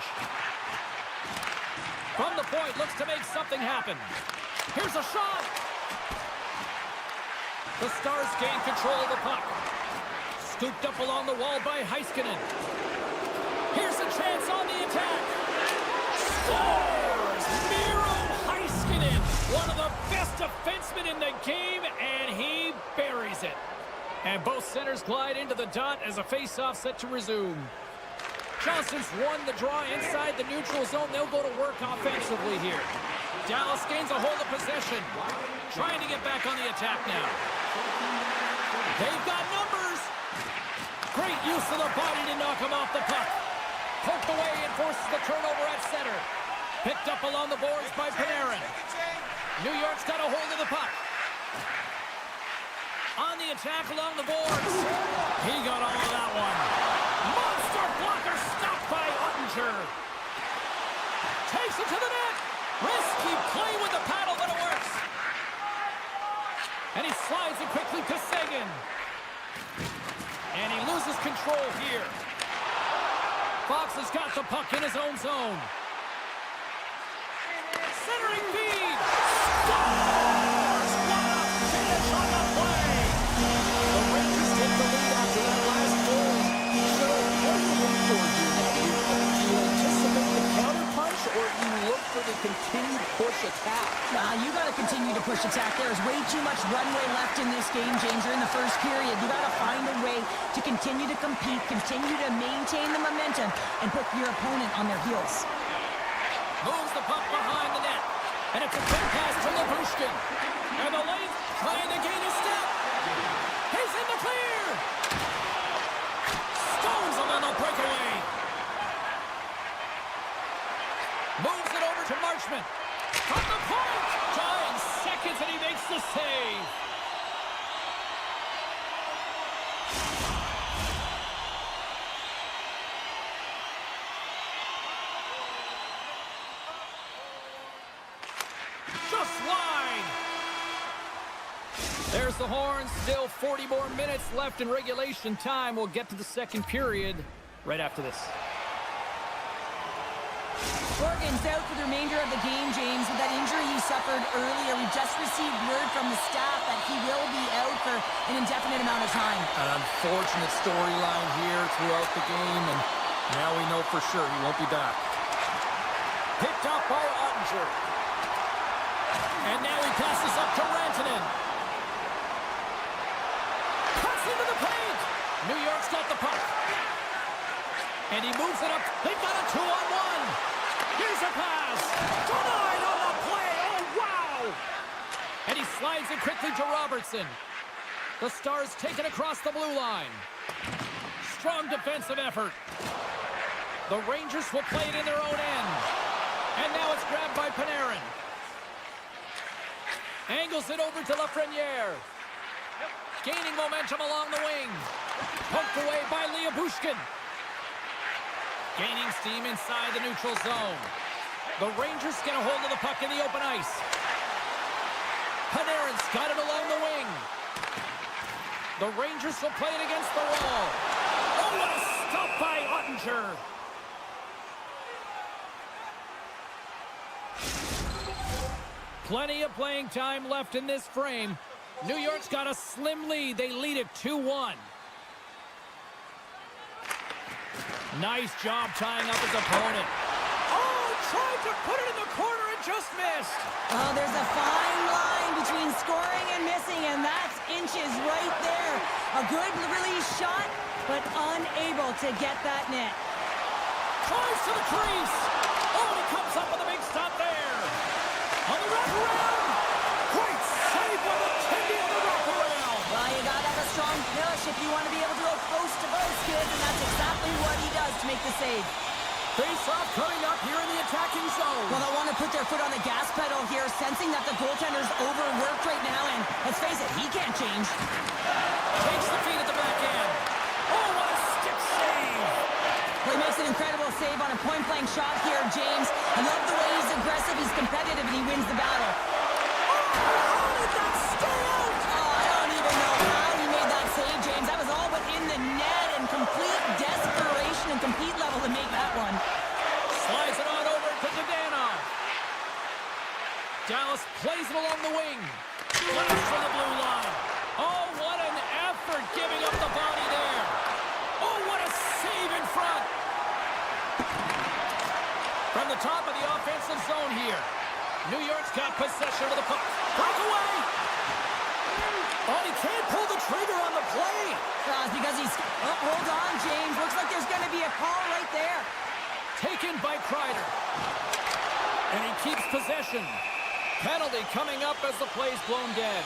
From the point, looks to make something happen. Here's a shot. The Stars gain control of the puck. Scooped up along the wall by Heiskanen. Here's a chance on the attack. Scores! Miro Heiskanen, one of the best defensemen in the game, and he buries it. And both centers glide into the dot as a face-off set to resume. Johnson's won the draw inside the neutral zone. They'll go to work offensively here. Dallas gains a hold of possession. Trying to get back on the attack now. They've got numbers. Great use of the body to knock him off the puck. Poked away and forces the turnover at center. Picked up along the boards by Panarin. New York's got a hold of the puck. On the attack along the boards. He got all of that one. Monster blocker stopped by Ottinger. Takes it to the net. Risky play with the paddle, but it works. And he slides it quickly to Seguin. And he loses control here. Fox has got the puck in his own zone. Centering feed. Scores! What a finish on the play. The Rangers take the lead after that last goal. Should have continued push attack. You got to continue to push attack. There's way too much runway left in this game, James. You're in the first period. You got to find a way to continue to compete, continue to maintain the momentum, and put your opponent on their heels. Moves the puck behind the net. And it's a quick pass to Labushkin. And the lane trying to gain a step. He's in the clear. Stones him on the breakaway. Moves it over to Marchment. From the point. 9 seconds and he makes the save. Just wide. There's the horn. Still 40 more minutes left in regulation time. We'll get to the second period right after this. Morgan's out for the remainder of the game, James, with that injury he suffered earlier. We just received word from the staff that he will be out for an indefinite amount of time. An unfortunate storyline here throughout the game, and now we know for sure he won't be back. Picked up by Ottinger. And now he passes up to Rantanen. Cuts into the paint. New York's got the puck. And he moves it up. They've got a 2-on-1. Here's a pass. Denied on the play. Oh, wow. And he slides it quickly to Robertson. The Stars take it across the blue line. Strong defensive effort. The Rangers will play it in their own end. And now it's grabbed by Panarin. Angles it over to Lafreniere. Gaining momentum along the wing. Poked away by Lyubushkin. Gaining steam inside the neutral zone. The Rangers get a hold of the puck in the open ice. Panarin's got it along the wing. The Rangers will play it against the wall. Oh, what a stop by Ottinger. Plenty of playing time left in this frame. New York's got a slim lead. They lead it 2-1. Nice job tying up his opponent. Oh, tried to put it in the corner and just missed. Oh, there's a fine line between scoring and missing, and that's inches right there. A good release shot, but unable to get that net. Tries to the crease. Oh, and he comes up with a big stop there. On the wraparound. Great save on the Tindy on the wraparound. Well, you got to have a strong push if you want to be able to go post to post, kids, and that's exactly what he does to make the save. Face-off coming up here in the attacking zone. Well, they want to put their foot on the gas pedal here, sensing that the goaltender's overworked right now, and let's face it, he can't change. Takes the feed at the back end. Oh, what a stick save. Well, he makes an incredible save on a point-blank shot here, James. I love the way he's aggressive, he's competitive, and he wins the battle. How did that stay out? Oh, I don't even know how he made that save, James. That was all but in the net, and complete desperation and compete level to make that one. Slides it on over to Dadonov. Dallas plays it along the wing. Flash from the blue line. Oh, what an effort giving up the body there. Oh, what a save in front. From the top of the offensive zone here. New York's got possession of the puck. Breakaway. Oh, he can't pull the trigger on the play. It's because he's... Oh, hold on, James. Looks like there's going to be a call right there. Taken by Kreider. And he keeps possession. Penalty coming up as the play's blown dead.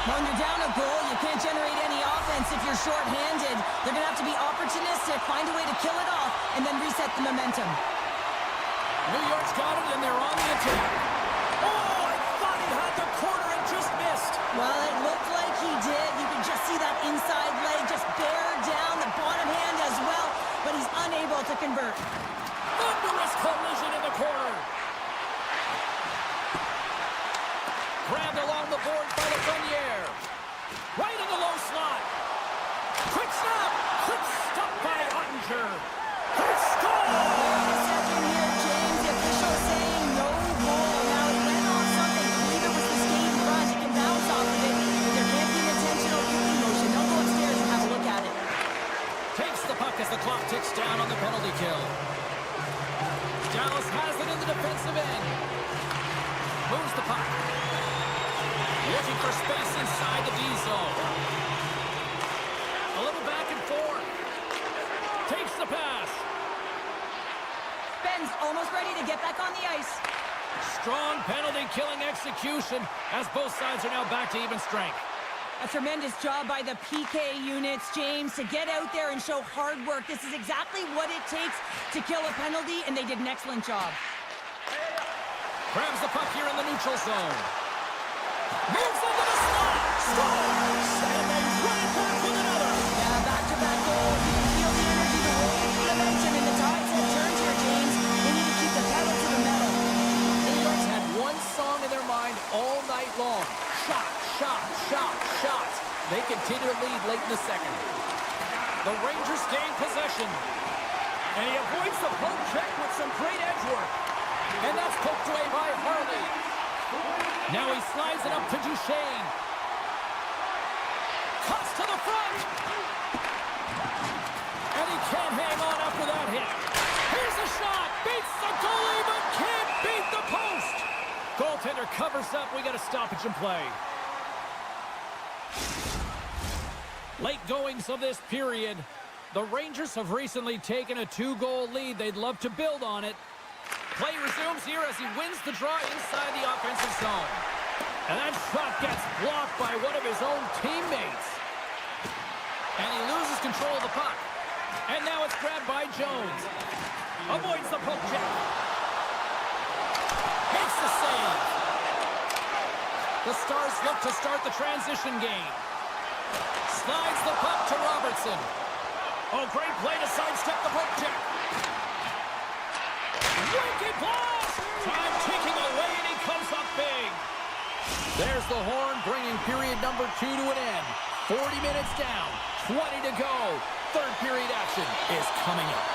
When you're down a goal, you can't generate any offense if you're short-handed. They're going to have to be opportunistic, find a way to kill it off, and then reset the momentum. New York's got it, and they're on the attack. Oh, I thought he had the corner and just missed. Well, it looked like he did. You could just see that inside leg just bear down, the bottom hand as well, but he's unable to convert. Thunderous collision in the corner. Grabbed along the boards by Lafreniere. Right in the low slot. Quick snap. Quick stop by Ottinger. Quick score. Wait a second here, James. The official saying no goal. Now, it went off something. I believe it was the skate front. You can bounce off of it, but there can't be an intentional kicking motion. Don't go upstairs and have a look at it. Takes the puck as the clock ticks down on the penalty kill. Dallas has it in the defensive end. Moves the puck. Looking for space inside the D zone. A little back and forth. Takes the pass. Ben's almost ready to get back on the ice. Strong penalty-killing execution as both sides are now back to even strength. A tremendous job by the PK units, James, to get out there and show hard work. This is exactly what it takes to kill a penalty, and they did an excellent job. Grabs the puck here in the neutral zone. Moves into the slot. Scores! And they run it back with another. Yeah, back-to-back goals. You can feel the energy, the way the momentum, and the tides have turned here, James. They need to keep the pedal to the metal. New York's had one song in their mind all night long. Shot, shot, shot, shot. They continue to lead late in the second. The Rangers gain possession. And he avoids the poke check with some great edge work. And that's poked away by Harley. Now he slides it up to Duchesne. Cuts to the front. And he can't hang on after that hit. Here's a shot. Beats the goalie, but can't beat the post. Goaltender covers up. We got a stoppage in play. Late goings of this period. The Rangers have recently taken a 2-goal lead. They'd love to build on it. Play resumes here as he wins the draw inside the offensive zone. And that shot gets blocked by one of his own teammates. And he loses control of the puck. And now it's grabbed by Jones. Avoids the poke check. Makes the save. The Stars look to start the transition game. Slides the puck to Robertson. Oh, great play to sidestep the poke check. Wicked blast! Time ticking away, and he comes up big. There's the horn, bringing period number 2 to an end. 40 minutes down, 20 to go. Third period action is coming up.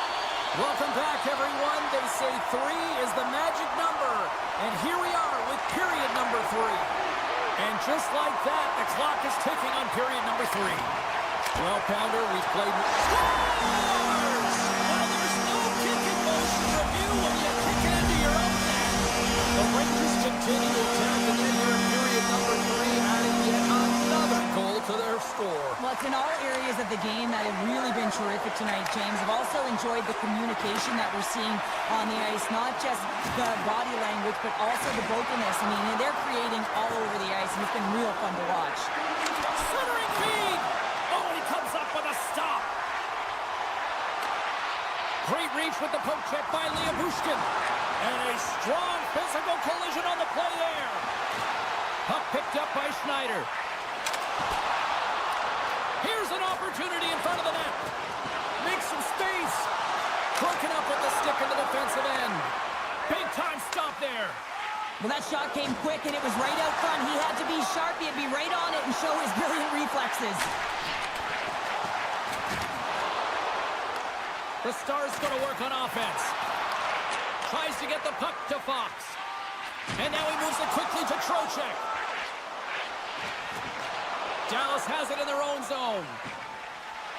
Welcome back, everyone. They say 3 is the magic number. And here we are with period number 3. And just like that, the clock is ticking on period number 3. Well, Pounder, we've played... Scores! Well, there's no kick in motion review when you kick it into your own net. The Rangers continue to attack the net here in period number 3, adding yet another goal to their score. Well, it's in all areas of the game that have really been terrific tonight, James. I've also enjoyed the communication that we're seeing on the ice, not just the body language, but also the vocalness. I mean, they're creating all over the ice, and it's been real fun to watch. Centering feed! Oh, and he comes up with a stop. Great reach with the poke check by Liabushkin. And a strong physical collision on the play there. Puck picked up by Schneider. Here's an opportunity in front of the net. Makes some space. Broken up with the stick in the defensive end. Big time stop there. Well, that shot came quick, and it was right out front. He had to be sharp. He had to be right on it and show his brilliant reflexes. The Stars going to work on offense. Tries to get the puck to Fox. And now he moves it quickly to Trocheck. Dallas has it in their own zone.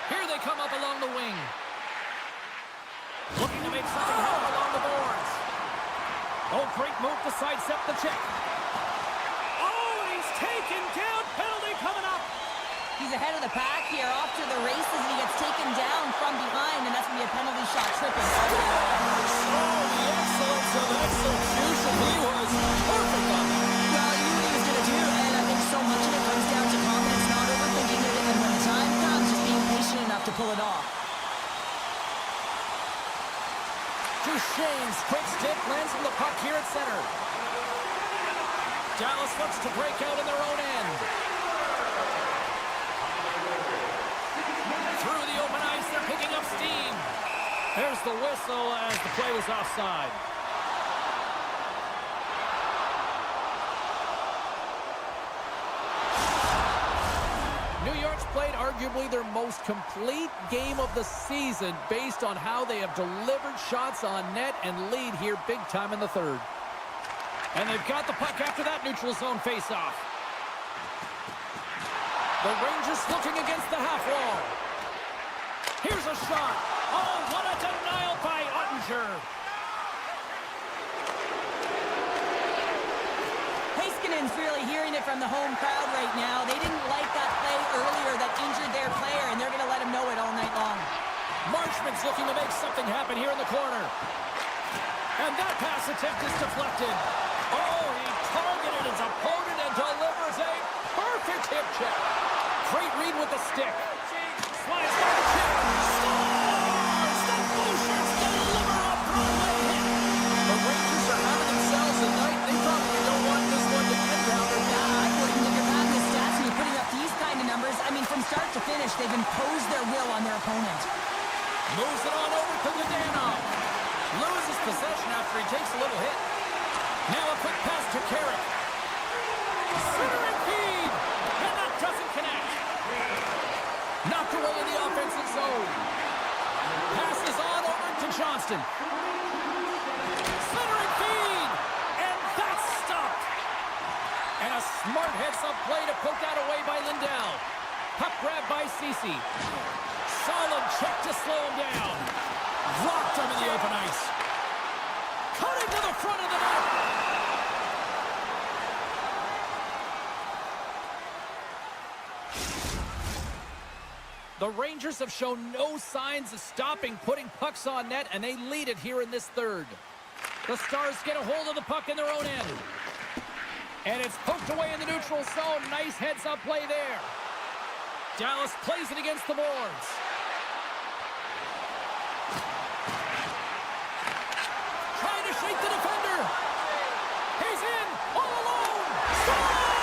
Here they come up along the wing. Looking to make something happen along the boards. Oh, great move to sidestep the check. Oh, he's taken down. Penalty coming up. He's ahead of the pack here, off to the races, and he gets taken down from behind, and that's going to be a penalty shot tripping. Oh, the excellence of execution. He was perfect on that. Well, he knew what he was going to do, and I think so much of it comes down to confidence, not overthinking it, and when the time comes, just being patient enough to pull it off. Duchesne's quick stick lands from the puck here at center. Dallas looks to break out in their own end. Through the open ice, they're picking up steam. There's the whistle as the play was offside. New York's played arguably their most complete game of the season based on how they have delivered shots on net and lead here big time in the third. And they've got the puck after that neutral zone faceoff. The Rangers looking against the half wall. Here's a shot. Oh, what a denial by Ottinger. Koskinen's really hearing it from the home crowd right now. They didn't like that play earlier that injured their player, and they're going to let him know it all night long. Marchman's looking to make something happen here in the corner. And that pass attempt is deflected. Oh, he targeted his opponent and delivers a perfect hip check. Great read with the stick. Slides by the chip. Scores! The Blue Shirts deliver a Broadway hit. The Rangers are having themselves a night. They probably don't want this one to end down. Yeah, I wouldn't. If you're having the stats and you're putting up these kind of numbers, I mean, from start to finish, they've imposed their will on their opponent. Moves it on over to Gudano. Loses possession after he takes a little hit. Now a quick pass to Carrick. Centering feed. And that doesn't connect. Knocked away in the offensive zone. Passes on over to Johnston. Centering feed. And that's stopped. And a smart heads-up play to poke that away by Lindell. Puck grab by Ceci. Solid check to slow him down. Rocked him in the open ice. Cutting to the front of the net. The Rangers have shown no signs of stopping putting pucks on net, and they lead it here in this third. The Stars get a hold of the puck in their own end. And it's poked away in the neutral zone. Nice heads-up play there. Dallas plays it against the boards. Trying to shake the defender. He's in, all alone. Scores!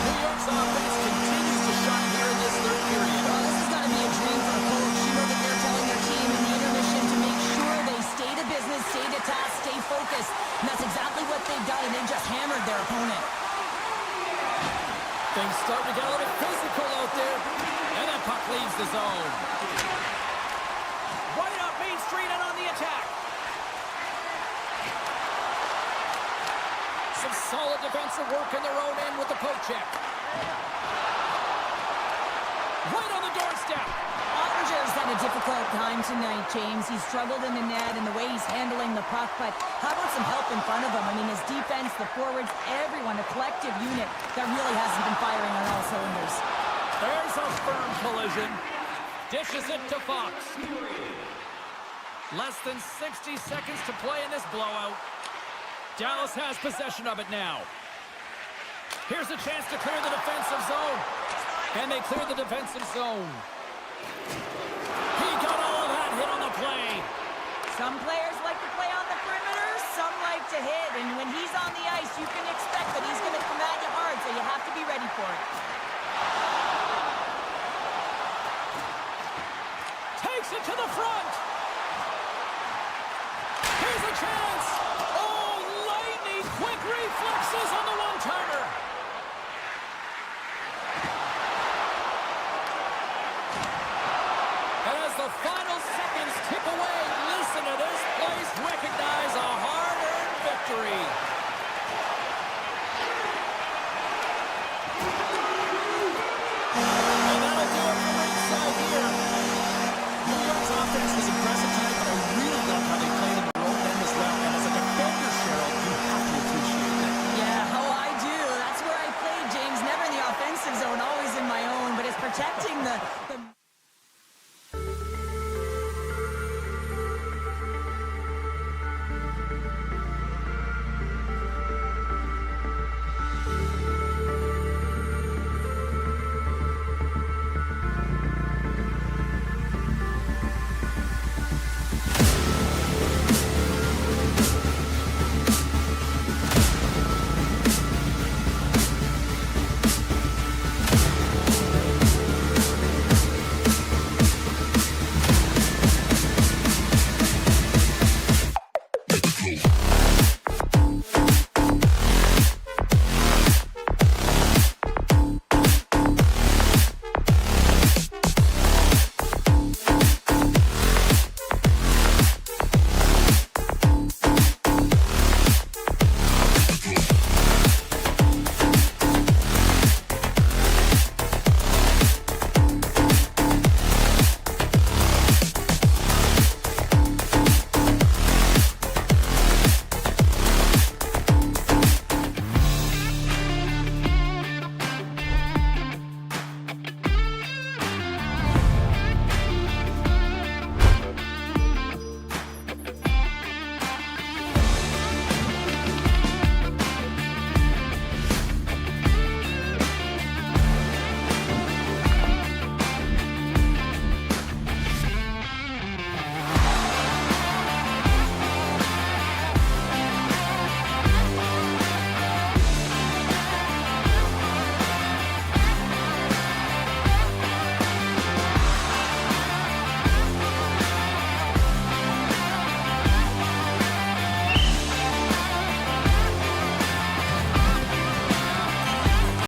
New York's offense continues to shine here in this third period. Well, this has got to be a dream for a coach. You know that they're telling their team in the intermission to make sure they stay to business, stay to task, stay focused. And that's exactly what they've done, and they've just hammered their opponent. Things start to get a little physical out there. And that puck leaves the zone. Right up Main Street and on the attack. Some solid defensive work in their own end with the poke check. Right on the doorstep. Ottinger's had a difficult time tonight, James. He's struggled in the net and the way he's handling the puck, but how about some help in front of him? I mean, his defense, the forwards, everyone, a collective unit that really hasn't been firing on all cylinders. There's a firm collision. Dishes it to Fox. Less than 60 seconds to play in this blowout. Dallas has possession of it now. Here's a chance to clear the defensive zone. And they clear the defensive zone. He got all of that hit on the play. Some players like to play on the perimeter, some like to hit. And when he's on the ice, you can expect that he's going to come at you hard, so you have to be ready for it. Takes it to the front. Here's a chance. Oh, lightning quick reflexes on